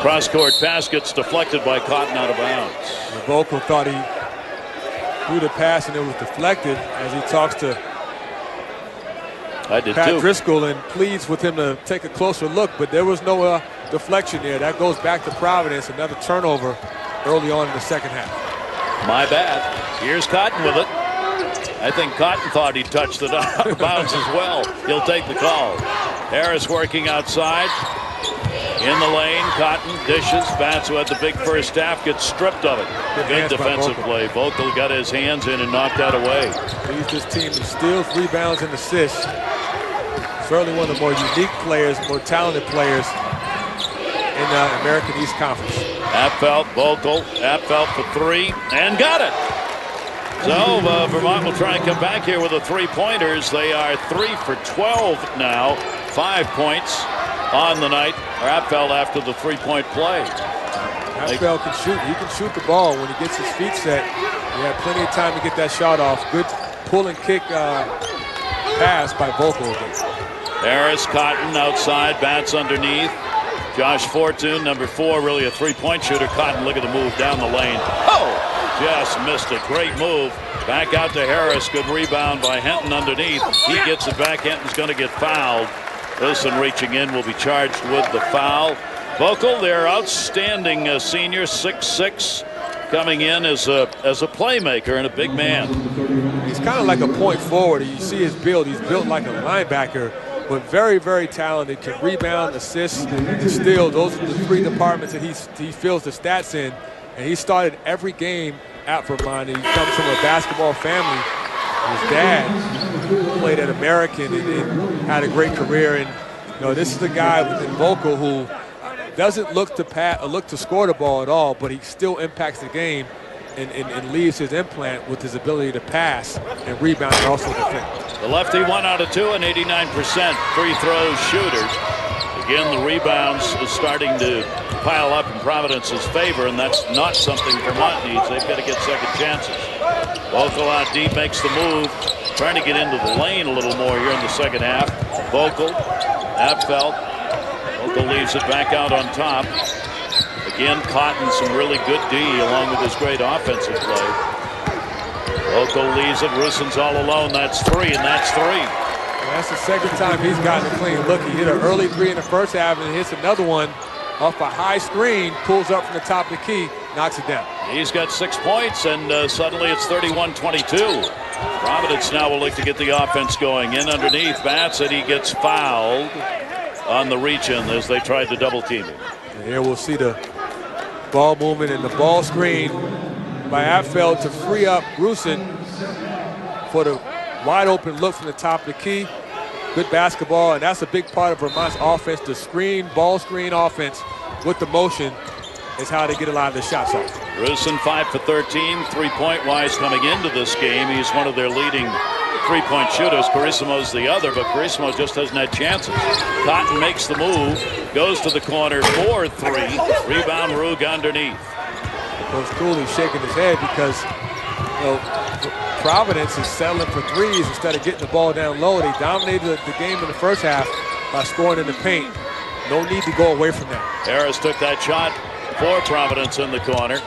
Cross-court pass gets deflected by Cotton out of bounds. Vogel thought he threw the pass and it was deflected as he talks to Pat Driscoll and pleads with him to take a closer look, but there was no deflection there. That goes back to Providence. Another turnover early on in the second half. My bad. Here's Cotton with it. I think Cotton thought he touched it out of bounds as well. He'll take the call. Harris working outside. In the lane, Cotton dishes. Vance, who had the big first half, gets stripped of it. Good defensive play. Vogel got his hands in and knocked that away. Leads this team in steals, rebounds, and assists. Certainly one of the more unique players, more talented players in the American East Conference. Apfel, Vogel, Apfel for 3, and got it. So Vermont will try and come back here with the 3-pointers. They are 3 for 12 now. 5 points on the night. Apfel after the 3-point play. Apfel can shoot. He can shoot the ball when he gets his feet set. He had plenty of time to get that shot off. Good pull and kick pass by Vogel. Harris, Cotton outside, bats underneath. Josh Fortune, number 4, really a three-point shooter. Cotton, look at the move down the lane. Oh, just missed it. Great move. Back out to Harris. Good rebound by Henton underneath. He gets it back. Henton's going to get fouled. Wilson reaching in will be charged with the foul. Vogel, their outstanding senior, 6'6", coming in as a playmaker and a big man. He's kind of like a point forward. You see his build. He's built like a linebacker, but very, very talented. Can rebound, assist, and steal. Those are the 3 departments that he fills the stats in. And he started every game at Vermont. And he comes from a basketball family. His dad played at American and had a great career. And this is the guy in Vogel who doesn't look to score the ball at all, but he still impacts the game and leaves his implant with his ability to pass and rebound and also defend. The lefty 1 out of 2 and 89% free throw shooter. Again, the rebounds is starting to pile up in Providence's favor, and that's not something Vermont needs. They've got to get second chances. Vogel out deep makes the move, trying to get into the lane a little more here in the second half. Vogel, Abfeld. Vogel leaves it back out on top. Again, Cotton, some really good D along with his great offensive play. Vogel leaves it. Russen's all alone. That's 3, and that's 3. That's the second time he's gotten a clean look. He hit an early 3 in the first half and hits another one off a high screen, pulls up from the top of the key, knocks it down. He's got 6 points, and suddenly it's 31-22. Providence now will look to get the offense going. In underneath, bats it. He gets fouled on the reach-in as they tried to double-team him. And here we'll see the ball movement and the ball screen by Abfeld to free up Russen for the wide open look from the top of the key. Good basketball, and that's a big part of Vermont's offense. The ball screen offense with the motion is how they get a lot of the shots off. Russen 5 for 13, 3-point wise coming into this game. He's one of their leading 3-point shooters. Carissimo's the other, but Carissimo just hasn't had chances. Cotton makes the move, goes to the corner for 3. Rebound, Rugg underneath. Coach Cooley shaking his head because Providence is settling for 3s instead of getting the ball down low. They dominated the game in the first half by scoring in the paint. No need to go away from that. Harris took that shot for Providence in the corner.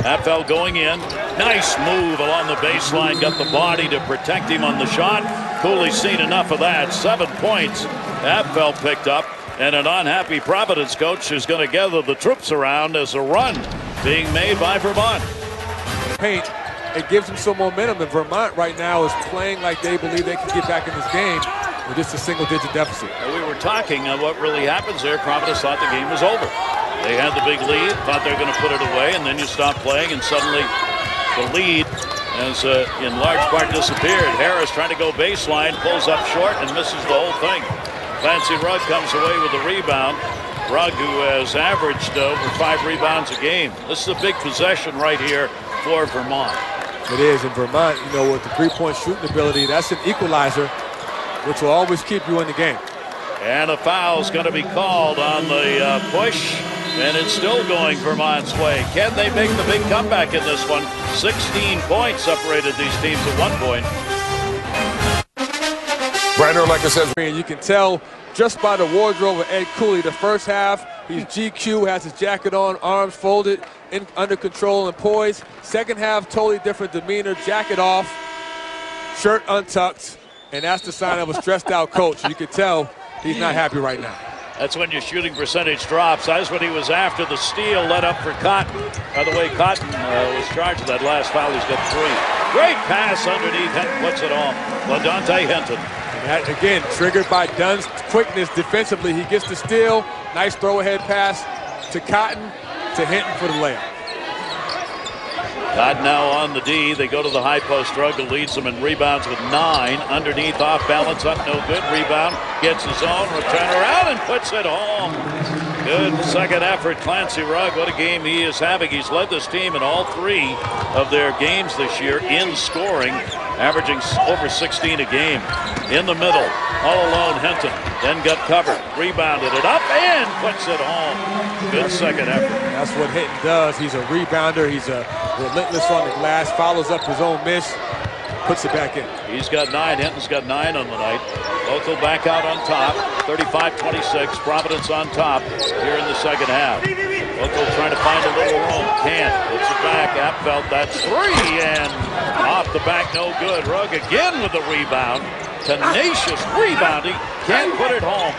Abfeld going in. Nice move along the baseline. Got the body to protect him on the shot. Cooley's seen enough of that. 7 points Abfeld picked up. And an unhappy Providence coach is going to gather the troops around as a run being made by Vermont. Paint. It gives them some momentum, and Vermont right now is playing like they believe they can get back in this game with just a single-digit deficit. We were talking on what really happens there. Providence thought the game was over. They had the big lead, thought they were going to put it away, and then you stop playing, and suddenly the lead has in large part disappeared. Harris trying to go baseline, pulls up short, and misses the whole thing. Clancy Rugg comes away with the rebound. Rugg, who has averaged over 5 rebounds a game. This is a big possession right here for Vermont. It is in Vermont, with the 3-point shooting ability, that's an equalizer, which will always keep you in the game. And a foul's going to be called on the push, and it's still going Vermont's way. Can they make the big comeback in this one? 16 points separated these teams at one point. Brandon, like I said, you can tell just by the wardrobe of Ed Cooley. The first half, he's GQ, has his jacket on, arms folded, under control and poised. Second half, totally different demeanor, jacket off, shirt untucked, and that's the sign of a stressed out coach. You can tell he's not happy right now. That's when your shooting percentage drops. That's what he was after. The steal led up for Cotton. By the way, Cotton was charged with that last foul. He's got 3. Great pass underneath. Henton puts it on. LaDante Henton. And that, again, triggered by Dunn's quickness defensively. He gets the steal. Nice throw-ahead pass to Cotton, to Hinton for the layup. Cotton now on the D. They go to the high post. Rugg leads them in rebounds with 9. Underneath, off balance, up, no good. Rebound, gets his own, turn around and puts it home. Good second effort, Clancy Rugg. What a game he is having. He's led this team in all 3 of their games this year in scoring, averaging over 16 a game. In the middle, all alone, Henton. Then got covered, rebounded it up, and puts it home. Good second effort. That's what Hinton does. He's a rebounder. He's a relentless on the glass, follows up his own miss. puts it back in. He's got 9. Hinton's got 9 on the night. Local back out on top. 35-26. Providence on top here in the second half. Local trying to find a little room. Can't. Puts it back. Apfeld, that's 3. And off the back, no good. Rugg again with the rebound. Tenacious rebounding. Can't put it home.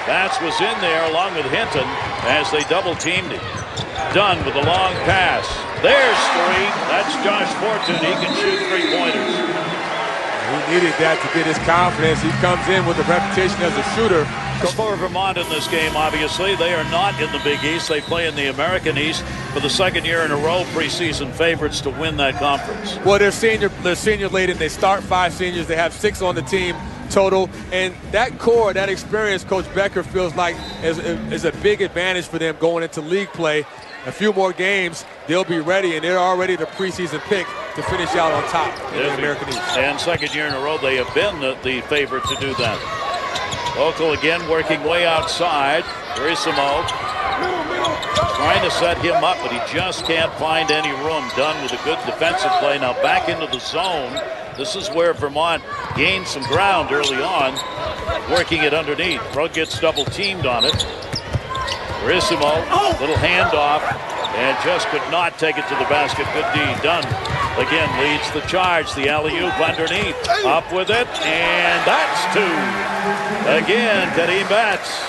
Bats was in there along with Hinton as they double teamed him. Dunn with a long pass. There's 3. That's Josh Fortune. He can shoot 3-pointers. He needed that to get his confidence. He comes in with a reputation as a shooter. For Vermont in this game, obviously, they are not in the Big East. They play in the American East for the second year in a row. Preseason favorites to win that conference. Well, they're senior laden. They start 5 seniors. They have 6 on the team total, and that core, that experience, Coach Becker feels like is a big advantage for them going into league play. A few more games, they'll be ready, and they're already the preseason pick to finish out on top in the American East. And second year in a row, they have been the favorite to do that. Local again working way outside. Carissimo trying to set him up, but he just can't find any room. Dunn with a good defensive play. Now back into the zone. This is where Vermont gained some ground early on, working it underneath. Rugg gets double teamed on it. Carissimo, little handoff, and just could not take it to the basket. Good D. Dunn again leads the charge. The alley-oop underneath. Up with it, and that's 2. Again, Kareem Batts.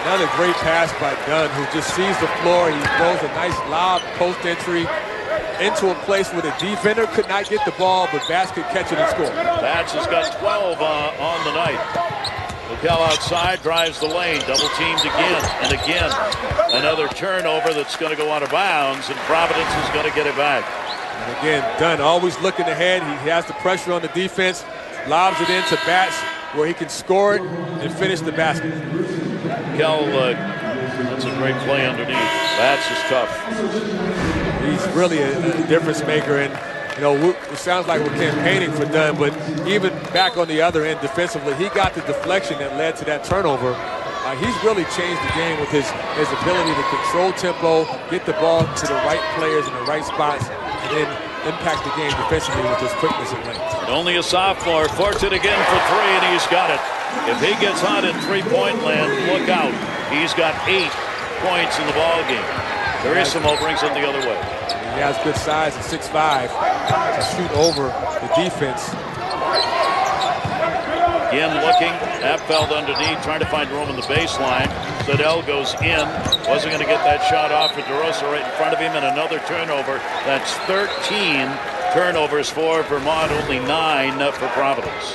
Another great pass by Dunn, who just sees the floor. He throws a nice lob post entry into a place where the defender could not get the ball, but Batts could catch it and score. Batts has got 12 on the night. Mikel outside, drives the lane, double teamed again and again. Another turnover that's going to go out of bounds, and Providence is going to get it back. And again, Dunn always looking ahead. He has the pressure on the defense, lobs it into Batts where he can score it and finish the basket. Mikel, that's a great play underneath. Batts is tough. He's really a difference maker, and you know, it sounds like we're campaigning for Dunn, but even back on the other end defensively, he got the deflection that led to that turnover. He's really changed the game with his ability to control tempo, get the ball to the right players in the right spots, and then impact the game defensively with his quickness and length. And only a sophomore. Fortune again for 3, and he's got it. If he gets hot in three-point land, look out. He's got 8 points in the ball game. Carissimo brings it the other way. He has good size at 6'5" to shoot over the defense. Again looking, Apfeld underneath, trying to find room in the baseline. Sedell goes in, wasn't going to get that shot off for DeRosa right in front of him, and another turnover. That's 13 turnovers for Vermont, only 9 for Providence.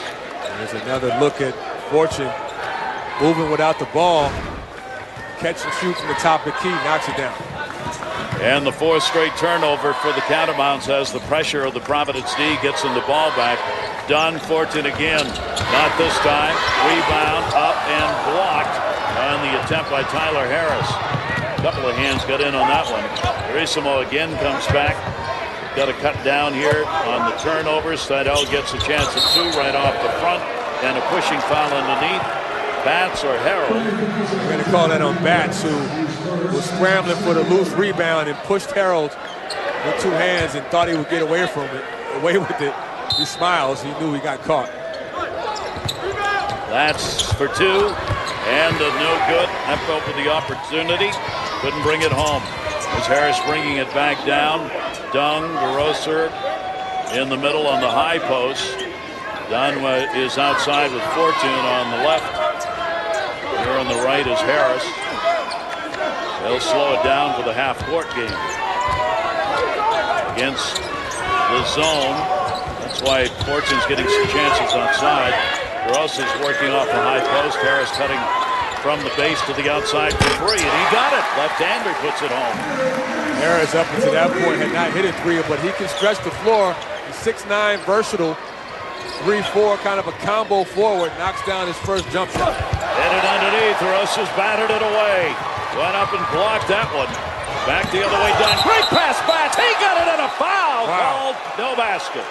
There's another look at Fortune moving without the ball. Catch and shoot from the top of the key, knocks it down. And the 4th straight turnover for the Catamounts as the pressure of the Providence D gets in the ball back. Dunn, Fortune again. Not this time. Rebound up and blocked on the attempt by Tyler Harris. A couple of hands got in on that one. Carissimo again comes back. Got to cut down here on the turnovers. Sedell gets a chance at 2 right off the front. And a pushing foul underneath. Batts or Harold? We're going to call that on Batts, who was scrambling for the loose rebound and pushed Harold with 2 hands and thought he would get away with it. He smiles. He knew he got caught. That's for 2, and no good. Apfeld with the opportunity, couldn't bring it home. As Harris bringing it back down. Dung, DeRosa in the middle on the high post. Dunn is outside with Fortune on the left. Here on the right is Harris. They'll slow it down for the half-court game. Against the zone. That's why Fortune's getting some chances outside. DeRosa's working off the high post. Harris cutting from the base to the outside for 3, and he got it. Left-hander puts it home. Harris up until that point had not hit a 3, but he can stretch the floor. He's 6'9", versatile. 3-4, kind of a combo forward, knocks down his first jump shot. Hit it underneath. Rosa's battered it away. Went up and blocked that one. Back the other way, Dunn. Great pass, Batts. He got it and a foul. Called, no basket.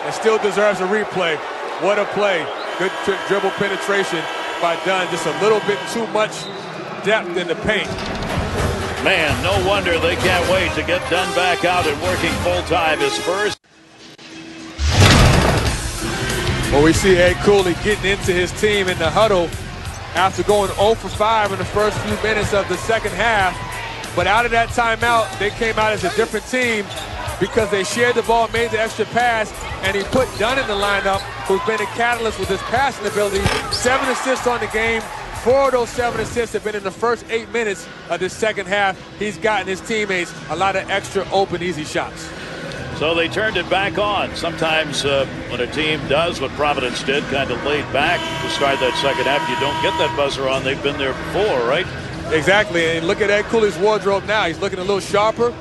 It still deserves a replay. What a play. Good dribble penetration by Dunn. Just a little bit too much depth in the paint. Man, no wonder they can't wait to get Dunn back out and working full-time. His first. Well, we see Ed Cooley getting into his team in the huddle after going 0 for 5 in the first few minutes of the second half. But out of that timeout, they came out as a different team because they shared the ball, made the extra pass, and he put Dunn in the lineup, who's been a catalyst with his passing ability. 7 assists on the game. 4 of those 7 assists have been in the first 8 minutes of the second half. He's gotten his teammates a lot of extra open, easy shots. So they turned it back on. Sometimes when a team does what Providence did, kind of laid back to start that second half, you don't get that buzzer on. They've been there before, right? Exactly, and look at Ed Cooley's wardrobe now. He's looking a little sharper,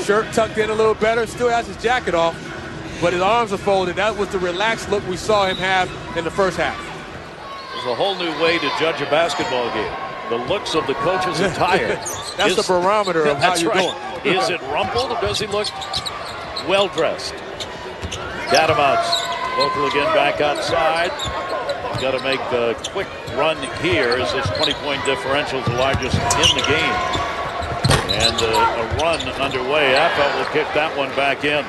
shirt tucked in a little better, still has his jacket off, but his arms are folded. That was the relaxed look we saw him have in the first half. There's a whole new way to judge a basketball game. The looks of the coach's attire. That's the barometer of how you're doing. Is it rumpled or does he look well-dressed? Catamounts, local again back outside. Got to make a quick run here as this 20-point differential is the largest in the game. And a run underway. Apfel will kick that one back in.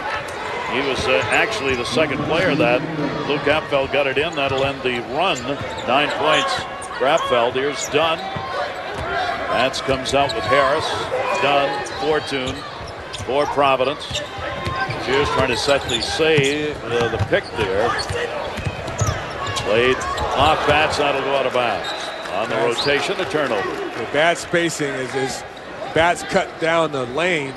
He was actually the second player that Luke Apfel got it in. That'll end the run. 9 points for Apfel. Here's Dunn. Bats comes out with Harris. Dunn, Fortune for Providence. Shears trying to set the pick there. Played off Bats, that'll go out of bounds. On the rotation, a turnover. The bad spacing is Bats cut down the lane.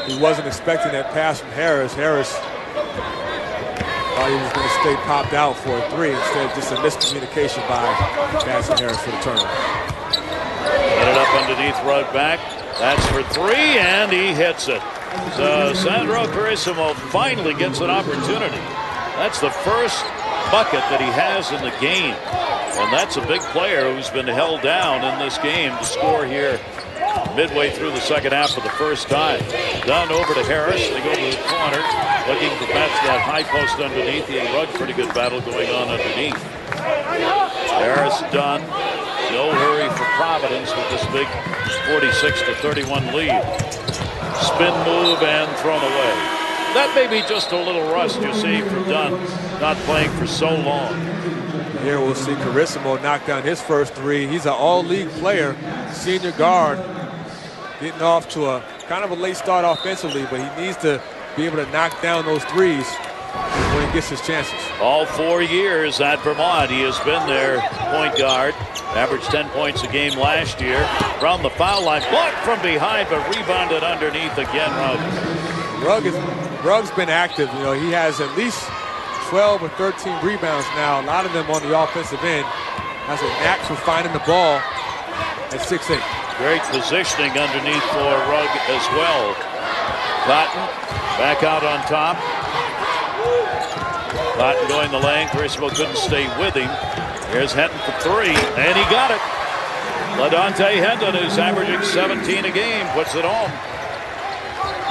He wasn't expecting that pass from Harris. Harris thought he was going to stay popped out for a 3. Instead, just a miscommunication by Bats and Harris for the turnover. Get it up underneath, Rugg back. That's for 3, and he hits it. So Sandro Carissimo finally gets an opportunity. That's the first bucket that he has in the game, and that's a big player who's been held down in this game to score here midway through the second half for the first time. Dunn over to Harris. They go to the corner looking for Bats that high post underneath. He and Rugg, pretty good battle going on underneath. Harris, Dunn, no hurry for Providence with this big 46-31 lead. Spin move and thrown away. That may be just a little rust you see from Dunn, not playing for so long. Here we'll see Carissimo knock down his first 3. He's an all-league player, senior guard, getting off to a kind of a late start offensively, but he needs to be able to knock down those 3s when he gets his chances. All 4 years at Vermont, he has been their point guard. Averaged 10 points a game last year. From the foul line, blocked from behind, but rebounded underneath again. Rugg's been active. You know, he has at least 12 or 13 rebounds now, a lot of them on the offensive end. Has a knack for finding the ball at 6'8". Great positioning underneath for Rugg as well. Cotton back out on top. Cotton going the lane. Carissimo couldn't stay with him. Here's Henton for 3, and he got it. LaDontae Henton, who's averaging 17 a game, puts it home.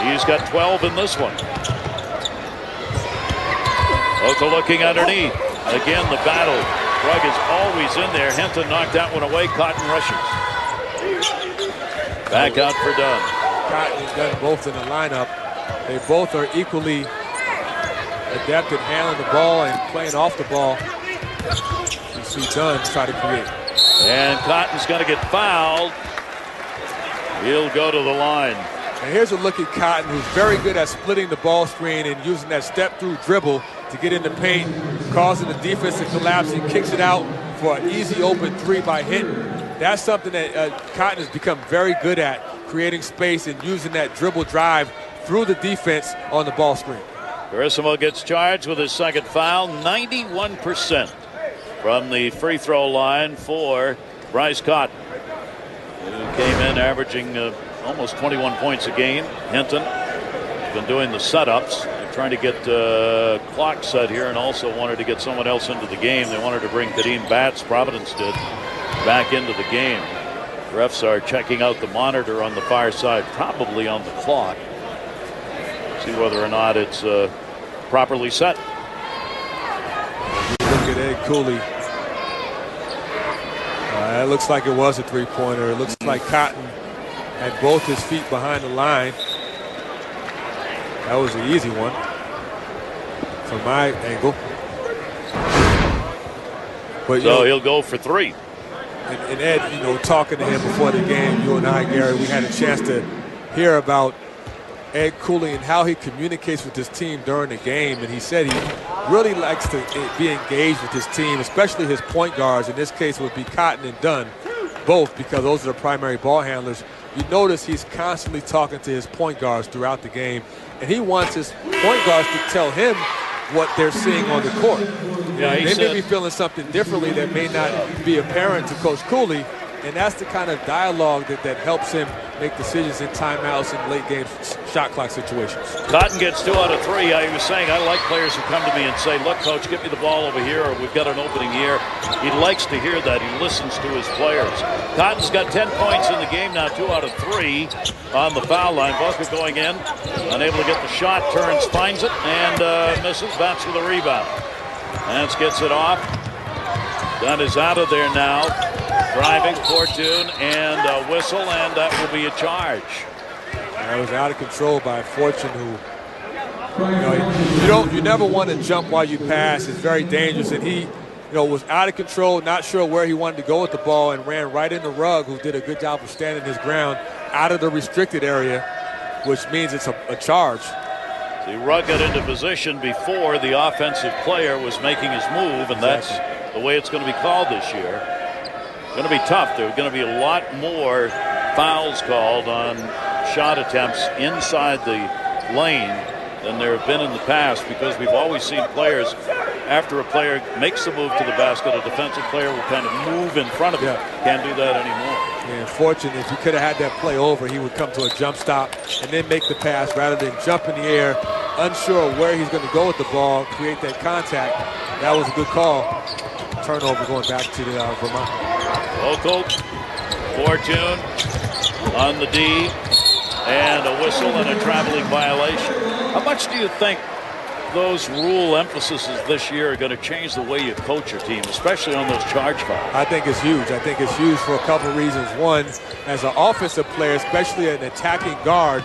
He's got 12 in this one. Oka looking underneath. Again, the battle. Rugg is always in there. Henton knocked that one away. Cotton rushes. Back out for Dunn. Cotton and Dunn both in the lineup. They both are equally adept at handling the ball and playing off the ball. You see Dunn try to create. And Cotton's going to get fouled. He'll go to the line. And here's a look at Cotton, who's very good at splitting the ball screen and using that step-through dribble to get in the paint, causing the defense to collapse. He kicks it out for an easy open 3 by Hinton. That's something that Cotton has become very good at, creating space and using that dribble drive through the defense on the ball screen. Carissimo gets charged with his second foul. 91% from the free throw line for Bryce Cotton, who came in averaging almost 21 points a game. Hinton has been doing the setups. They're trying to get clock set here, and also wanted to get someone else into the game. They wanted to bring Kadeem Bats, Providence did, back into the game. Refs are checking out the monitor on the far side, probably on the clock. See whether or not it's properly set. Look at Ed Cooley. It looks like it was a 3-pointer. It looks like Cotton had both his feet behind the line. That was an easy one from my angle. But, so he'll go for 3. And Ed, talking to him before the game, you and I, Gary, we had a chance to hear about Ed Cooley and how he communicates with his team during the game. And he said he really likes to be engaged with his team, especially his point guards. In this case, it would be Cotton and Dunn, both, because those are the primary ball handlers. You notice he's constantly talking to his point guards throughout the game, and he wants his point guards to tell him what they're seeing on the court. Yeah, they may be feeling something differently that may not be apparent to Coach Cooley, and that's the kind of dialogue that helps him make decisions in timeouts and late game shot clock situations. Cotton gets 2 out of 3. He was saying, I like players who come to me and say, look, Coach, get me the ball over here, or we've got an opening here. He likes to hear that. He listens to his players. Cotton's got 10 points in the game now, 2 out of 3 on the foul line. Booker going in, unable to get the shot, turns, finds it, and misses. Bats with a rebound. Lance gets it off. Dunn is out of there now. Driving, Fortune, and a whistle, and that will be a charge. That was out of control by Fortune, who, you never want to jump while you pass. It's very dangerous, and he, was out of control, not sure where he wanted to go with the ball, and ran right into Rugg, who did a good job of standing his ground out of the restricted area, which means it's a charge. See, Rugg got into position before the offensive player was making his move, and that's the way it's going to be called this year. Going to be tough. There are going to be a lot more fouls called on shot attempts inside the lane than there have been in the past, because we've always seen players, after a player makes the move to the basket, a defensive player will kind of move in front of him. Can't do that anymore. Yeah, unfortunately, if he could have had that play over, he would come to a jump stop and then make the pass rather than jump in the air, unsure of where he's going to go with the ball, create that contact. That was a good call. Turnover going back to the Vermont. Local, Fortune on the D, and a whistle and a traveling violation. How much do you think those rule emphases this year are going to change the way you coach your team, especially on those charge fouls? I think it's huge. I think it's huge for a couple of reasons. One, as an offensive player, especially an attacking guard,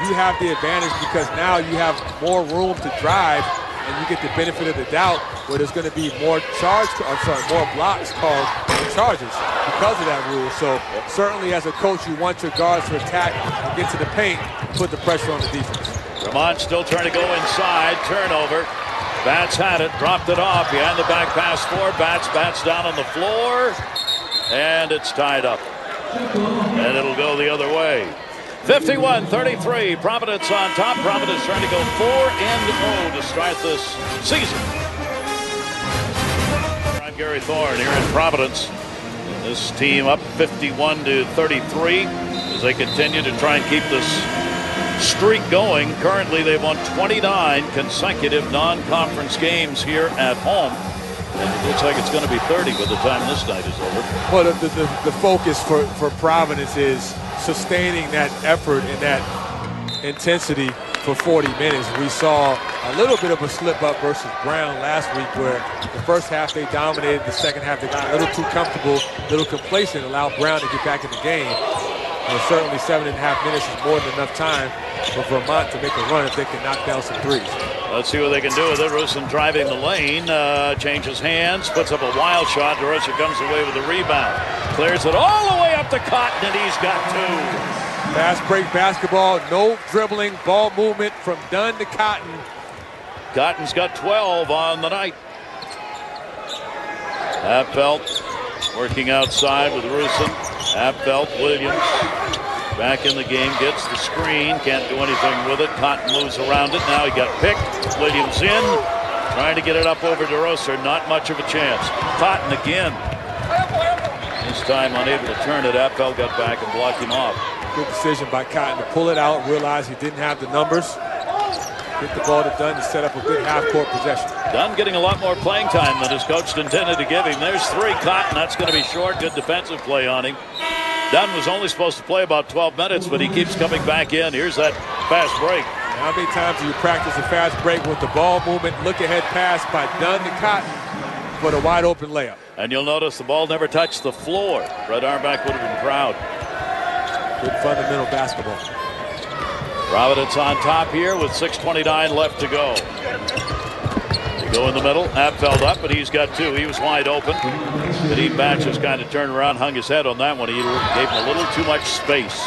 you have the advantage because now you have more room to drive, and you get the benefit of the doubt where there's going to be more more blocks called than charges because of that rule. So certainly as a coach, you want your guards to attack and get to the paint, put the pressure on the defense. Vermont still trying to go inside. Turnover. Bats had it, dropped it off. Behind the back pass for Bats down on the floor. And it's tied up. And it'll go the other way. 51-33. Providence on top. Providence trying to go 4-0 to start this season. I'm Gary Thorne here in Providence. This team up 51-33 as they continue to try and keep this streak going. Currently, they've won 29 consecutive non-conference games here at home. And it looks like it's going to be 30 by the time this night is over. Well, the focus for Providence is sustaining that effort and that intensity for 40 minutes. We saw a little bit of a slip up versus Brown last week, where the first half they dominated, the second half they got a little too comfortable, a little complacent, allowed Brown to get back in the game. And certainly 7.5 minutes is more than enough time for Vermont to make a run if they can knock down some threes. Let's see what they can do with it. Rusin driving the lane, changes hands, puts up a wild shot. DeRosa comes away with a rebound. Clears it all the way up to Cotton, and he's got 2. Fast break basketball, no dribbling, ball movement from Dunn to Cotton. Cotton's got 12 on the night. Appelt working outside with Rusin. Appelt, Williams back in the game, gets the screen, can't do anything with it. Cotton moves around it. Now he got picked. Williams in, trying to get it up over DeRosa. Not much of a chance. Cotton again. This time unable to turn it. Appelt got back and blocked him off. Good decision by Cotton to pull it out, realize he didn't have the numbers. Get the ball to Dunn to set up a good half-court possession. Dunn getting a lot more playing time than his coach intended to give him. There's 3. Cotton, that's going to be short. Good defensive play on him. Dunn was only supposed to play about 12 minutes, but he keeps coming back in. Here's that fast break. How many times do you practice a fast break with the ball movement, look-ahead pass by Dunn to Cotton for the wide-open layup? And you'll notice the ball never touched the floor. Red Auerbach would have been proud. Good fundamental basketball. Providence on top here with 6:29 left to go. They Go in the middle. Apfeld up, but he's got two. He was wide open. Kadeem Batches kind of turned around, hung his head on that one. He gave him a little too much space,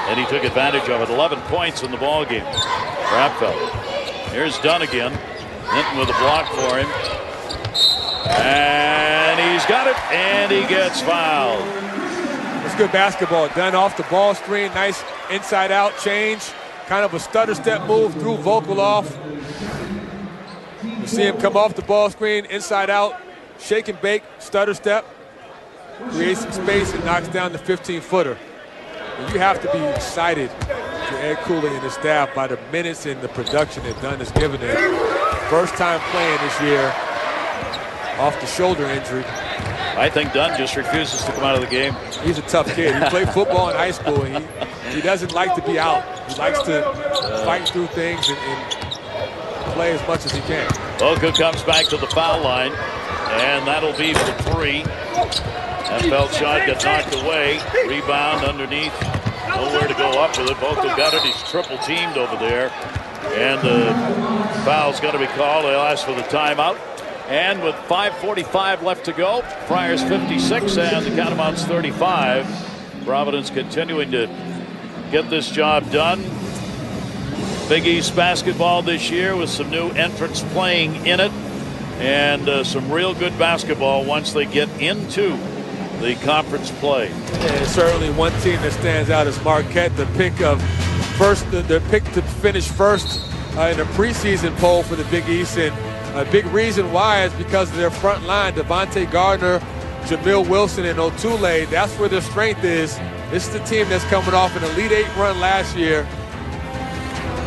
and he took advantage of it. 11 points in the ball game for Apfeld. Here's Dunn again. Hinton with a block for him. And he's got it, and he gets fouled. It's good basketball. Dunn off the ball screen. Nice inside-out change. Kind of a stutter step move through Vogel off. You see him come off the ball screen, inside out, shake and bake, stutter step, creates some space and knocks down the 15-footer. You have to be excited to Ed Cooley and his staff by the minutes and the production that Dunn has given them. First time playing this year off the shoulder injury. I think Dunn just refuses to come out of the game. He's a tough kid. He played football in high school, and he doesn't like to be out. He likes to fight through things and play as much as he can. Boca comes back to the foul line, and that'll be for three. Apfeld shot got knocked away. Rebound underneath. Nowhere to go up with it. Boca got it. He's triple teamed over there. And the foul's going to be called. They'll ask for the timeout. And with 5:45 left to go, Friars 56 and the Catamounts 35. Providence continuing to get this job done. Big East basketball this year with some new entrants playing in it, and some real good basketball once they get into the conference play. And certainly one team that stands out is Marquette, the pick to finish first in the preseason poll for the Big East, and a big reason why is because of their front line, Devontae Gardner, Jamil Wilson, and Otule. That's where their strength is. This is the team that's coming off an Elite Eight run last year.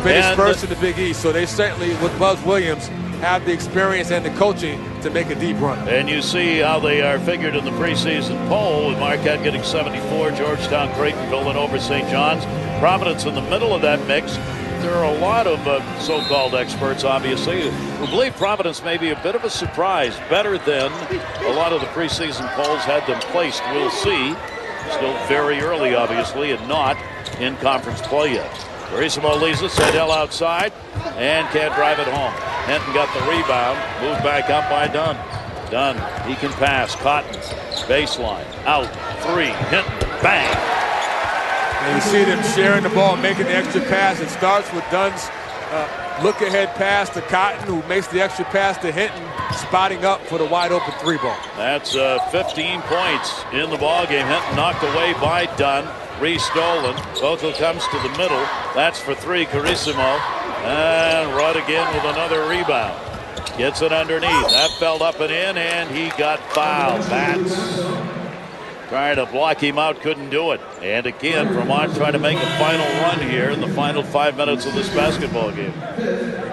Finished first in the Big East, so they certainly, with Buzz Williams, have the experience and the coaching to make a deep run. And you see how they are figured in the preseason poll, with Marquette getting 74, Georgetown, Creighton, Villanova, St. John's. Providence in the middle of that mix. There are a lot of so-called experts, obviously, who believe Providence may be a bit of a surprise, better than a lot of the preseason polls had them placed. We'll see. Still very early, obviously, and not in conference play yet. Carissimo leads it, Seidel outside, and can't drive it home. Hinton got the rebound, moved back up by Dunn. Dunn, he can pass. Cotton, baseline, out, three, Hinton, bang. And you see them sharing the ball, making the extra pass. It starts with Dunn's look-ahead pass to Cotton, who makes the extra pass to Hinton, spotting up for the wide-open three ball. That's 15 points in the ballgame. Hinton knocked away by Dunn. Re-stolen. Bothell comes to the middle. That's for three, Carissimo. And Rudd again with another rebound. Gets it underneath. That fell up and in, and he got fouled. Bats trying to block him out, couldn't do it. And again, Vermont trying to make a final run here in the final 5 minutes of this basketball game.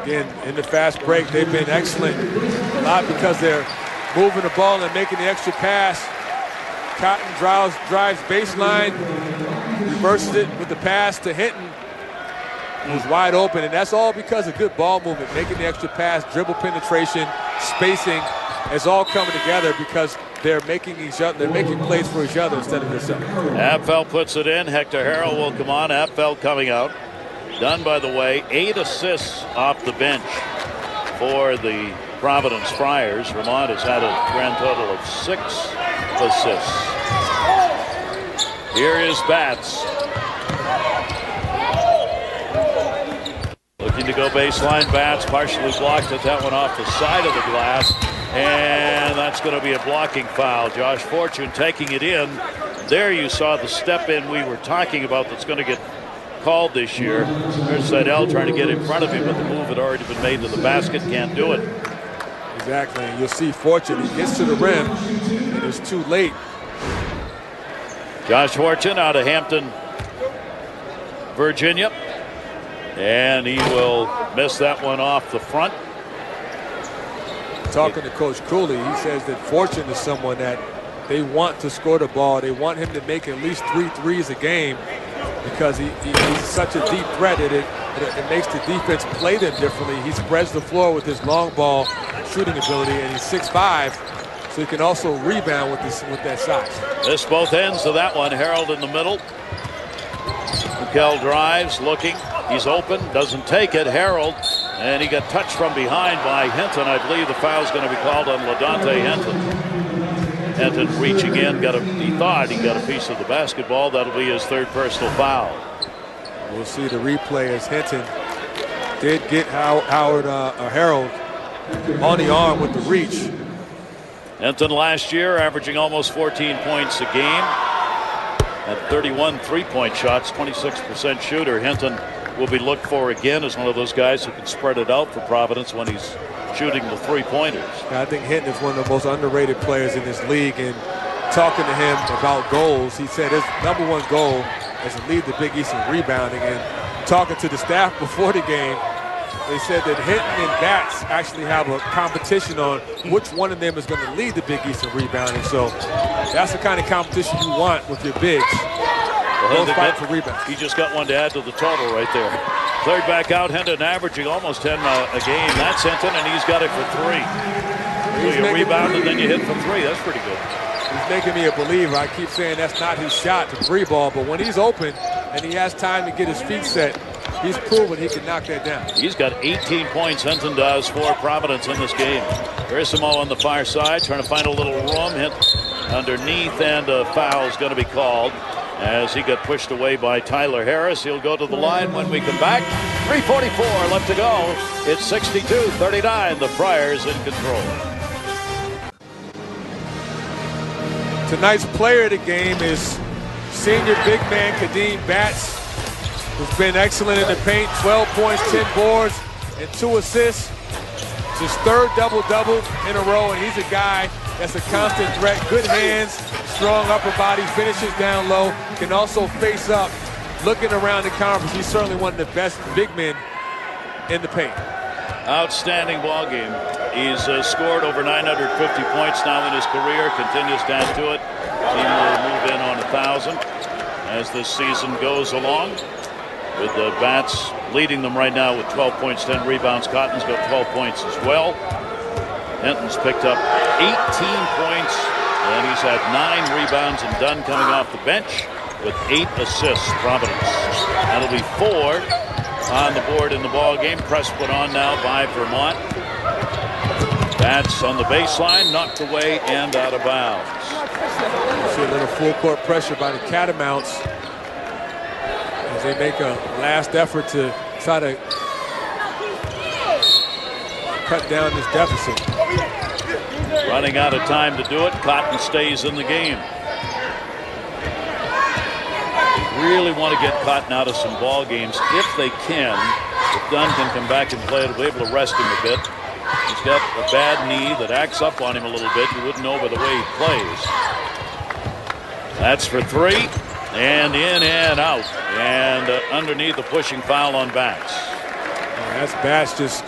Again, in the fast break, they've been excellent. A lot because they're moving the ball and making the extra pass. Cotton drives baseline, reverses it with the pass to Hinton, who's wide open, and that's all because of good ball movement, making the extra pass, dribble penetration, spacing. It's all coming together because they're making plays for each other instead of themselves. Apfeld puts it in. Hector Harrell will come on. Apfeld coming out. Dunn, by the way, 8 assists off the bench for the Providence Friars. Vermont has had a grand total of 6 assists. Here is Bats. Looking to go baseline. Bats partially blocked at that one off the side of the glass. And that's going to be a blocking foul. Josh Fortune taking it in. There you saw the step in we were talking about that's going to get called this year. There's Seidel trying to get in front of him, but the move had already been made to the basket. Can't do it. Exactly. And you'll see Fortune. He gets to the rim, and it's too late. Josh Fortune out of Hampton, Virginia. And he will miss that one off the front. Talking to Coach Cooley, he says that Fortune is someone that they want to score the ball. They want him to make at least 3 threes a game because he's such a deep threat that it makes the defense play them differently. He spreads the floor with his long ball shooting ability, and he's 6'5", so he can also rebound with that size. This both ends of that one. Harold in the middle. Mikel drives, looking. He's open, doesn't take it. Harold And he got touched from behind by Hinton. I believe the foul's going to be called on LaDontae Hinton. Hinton reaching in, he thought he got a piece of the basketball. That'll be his third personal foul. We'll see the replay as Hinton did get Harold on the arm with the reach. Hinton last year averaging almost 14 points a game. At 31 three-point shots, 26% shooter. Hinton will be looked for again as one of those guys who can spread it out for Providence when he's shooting the three-pointers. I think Hinton is one of the most underrated players in this league, and talking to him about goals, he said his #1 goal is to lead the Big East in rebounding. And talking to the staff before the game, they said that Hinton and Bats actually have a competition on which one of them is going to lead the Big East in rebounding. So that's the kind of competition you want with your bigs. Those fighting for rebounds. He just got one to add to the total right there. Cleared back out, Hinton averaging almost 10 a game. That's Hinton, and he's got it for 3. So you rebound and then you hit for 3. That's pretty good. He's making me a believer. I keep saying that's not his shot, the free ball, but when he's open and he has time to get his feet set, he's proven he can knock that down. He's got 18 points, Hinton does, for Providence in this game. Verissimo on the far side, trying to find a little room. Hit underneath, and a foul is going to be called as he got pushed away by Tyler Harris. He'll go to the line when we come back. 3:44 left to go. It's 62-39. The Friars in control. Tonight's player of the game is senior big man Kadeem Bats, who's been excellent in the paint. 12 points, 10 boards, and 2 assists. It's his 3rd double-double in a row, and he's a guy that's a constant threat. Good hands, strong upper body, finishes down low, can also face up. Looking around the conference, he's certainly one of the best big men in the paint. Outstanding ball game. He's scored over 950 points now in his career, continues to add to it. Team will move in on 1,000 as this season goes along, with the Bats leading them right now with 12 points, 10 rebounds. Cotton's got 12 points as well. Hinton's picked up 18 points, and he's had 9 rebounds, and Dunn coming off the bench with 8 assists. Providence. That'll be 4 on the board in the ball game. Press put on now by Vermont. Bats on the baseline, knocked away and out of bounds. See a little full court pressure by the Catamounts as they make a last effort to try to cut down this deficit. Running out of time to do it. Cotton stays in the game. Really want to get Cotton out of some ball games if they can. If Dunn can come back and play, they'll be able to rest him a bit. He's got a bad knee that acts up on him a little bit. You wouldn't know by the way he plays. That's for 3, and in and out, and underneath the pushing foul on Bats. And that's Bats just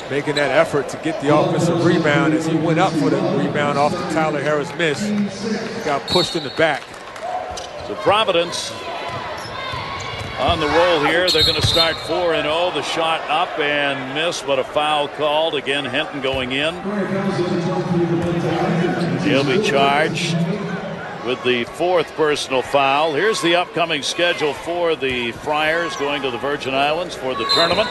making that effort to get the offensive rebound as he went up for the rebound off the Tyler Harris miss. He got pushed in the back. So Providence on the roll here. They're going to start 4-0. The shot up and missed, but a foul called. Again, Hinton going in. He'll be charged with the 4th personal foul. Here's the upcoming schedule for the Friars going to the Virgin Islands for the tournament.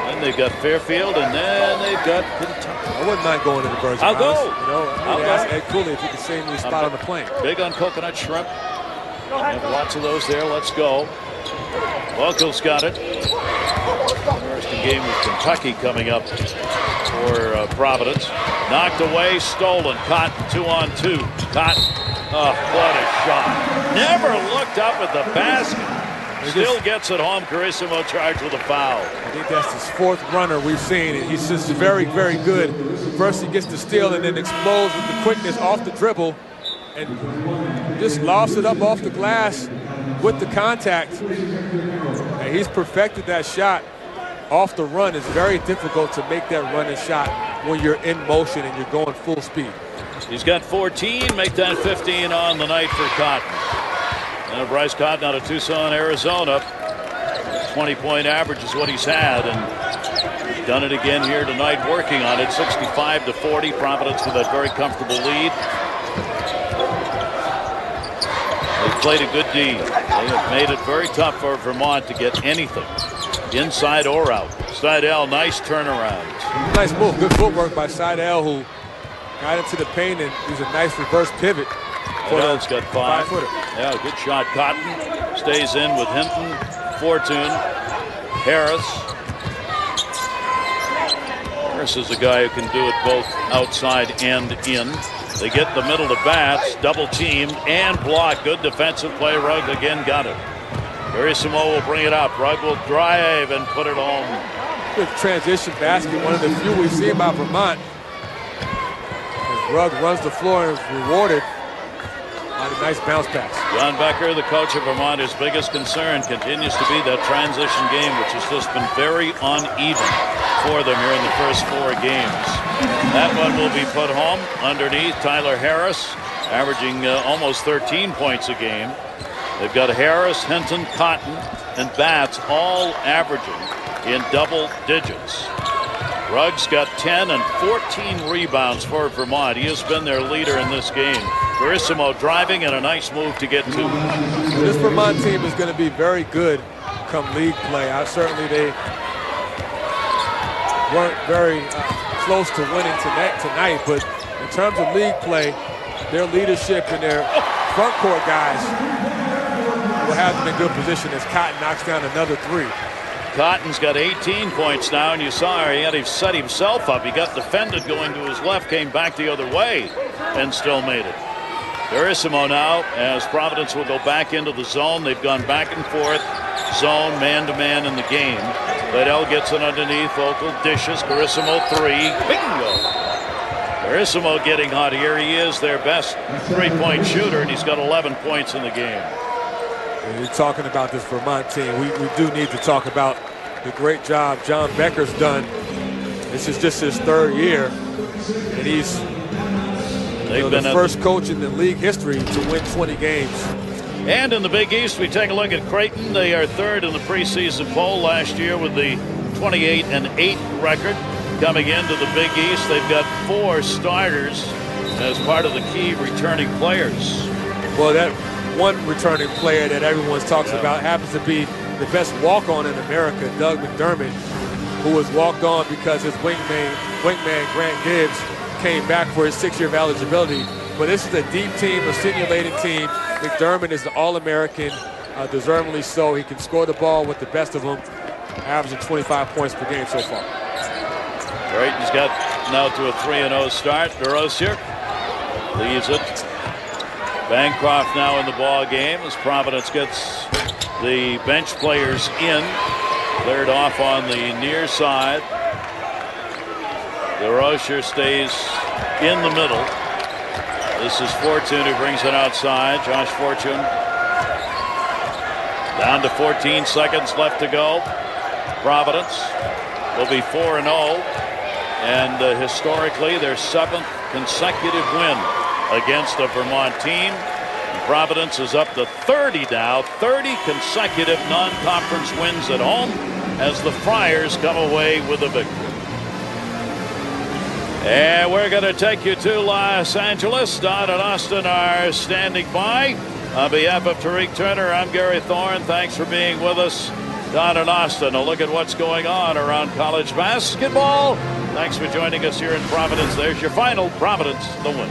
Then they've got Fairfield, and then they've got Kentucky. I wouldn't mind going to the Virgin I'll Islands. go. You know, I'll ask Ed Cooley if he can save me a spot on the plane. Big on coconut shrimp. Have lots of those there. Let's go. Welkels got it. Interesting game with Kentucky coming up for Providence. Knocked away, stolen. Cotton 2-on-2. Cotton. Oh, what a shot. Never looked up at the basket. Still gets it home. Carissimo charged with a foul. I think that's his 4th runner we've seen. And he's just very, very good. First he gets the steal and then explodes with the quickness off the dribble. And just lofts it up off the glass with the contact. And he's perfected that shot off the run. It's very difficult to make that running shot when you're in motion and you're going full speed. He's got 14, make that 15 on the night for Cotton. And Bryce Cotton out of Tucson, Arizona. 20-point average is what he's had, and he's done it again here tonight, working on it. 65-40, Providence with that very comfortable lead. They played a good D. They have made it very tough for Vermont to get anything, inside or out. Seidel, nice turnaround. Nice move. Good footwork by Seidel, who got into the paint and used a nice reverse pivot. Seidel's got 5. 5-footer. Yeah, good shot. Cotton stays in with Hinton, Fortune, Harris. Harris is a guy who can do it both outside and in. They get the middle to Bats, double teamed and blocked. Good defensive play. Rugg again got it. Verissimo will bring it up. Rugg will drive and put it home. Good transition basket, one of the few we've seen by Vermont. As Rugg runs the floor and is rewarded by a nice bounce pass. John Becker, the coach of Vermont, his biggest concern continues to be that transition game, which has just been very uneven for them here in the first 4 games. That one will be put home underneath. Tyler Harris averaging almost 13 points a game. They've got Harris, Hinton, Cotton, and Bats all averaging in double digits. Rugg's got 10 and 14 rebounds for Vermont. He has been their leader in this game. Verissimo driving and a nice move to get 2. This Vermont team is going to be very good come league play. They weren't very close to winning tonight, but in terms of league play, their leadership and their front court guys will have them in good position as Cotton knocks down another 3. Cotton's got 18 points now, and you saw he had to set himself up. He got defended going to his left, came back the other way, and still made it. Verissimo now, as Providence will go back into the zone. They've gone back and forth, zone, man-to-man in the game. Liddell gets it underneath, Vogel dishes, Verissimo 3, bingo! Verissimo getting hot here. He is their best 3-point shooter, and he's got 11 points in the game. When you're talking about this Vermont team, we do need to talk about the great job John Becker's done. This is just his 3rd year, and he's the first coach in the league history to win 20 games. And in the Big East, we take a look at Creighton. They are 3rd in the preseason poll last year with the 28-8 record. Coming into the Big East, they've got 4 starters as part of the key returning players. Well, that one returning player that everyone talks about happens to be the best walk-on in America, Doug McDermott, who was walked on because his wingman Grant Gibbs came back for his 6-year eligibility. But this is a deep team, a stimulating team. McDermott is the All-American, deservingly so. He can score the ball with the best of them, averaging 25 points per game so far. Creighton's got now to a 3-0 start. DeRosier leaves it. Bancroft now in the ball game as Providence gets the bench players in. Cleared off on the near side. DeRosier stays in the middle. This is Fortune who brings it outside. Josh Fortune. Down to 14 seconds left to go. Providence will be 4-0. And historically, their 7th consecutive win against a Vermont team. And Providence is up to 30 now. 30 consecutive non-conference wins at home as the Friars come away with a victory. And we're going to take you to Los Angeles. Don and Austin are standing by. On behalf of Tariq Turner, I'm Gary Thorne. Thanks for being with us. Don and Austin, a look at what's going on around college basketball. Thanks for joining us here in Providence. There's your final. Providence, the win.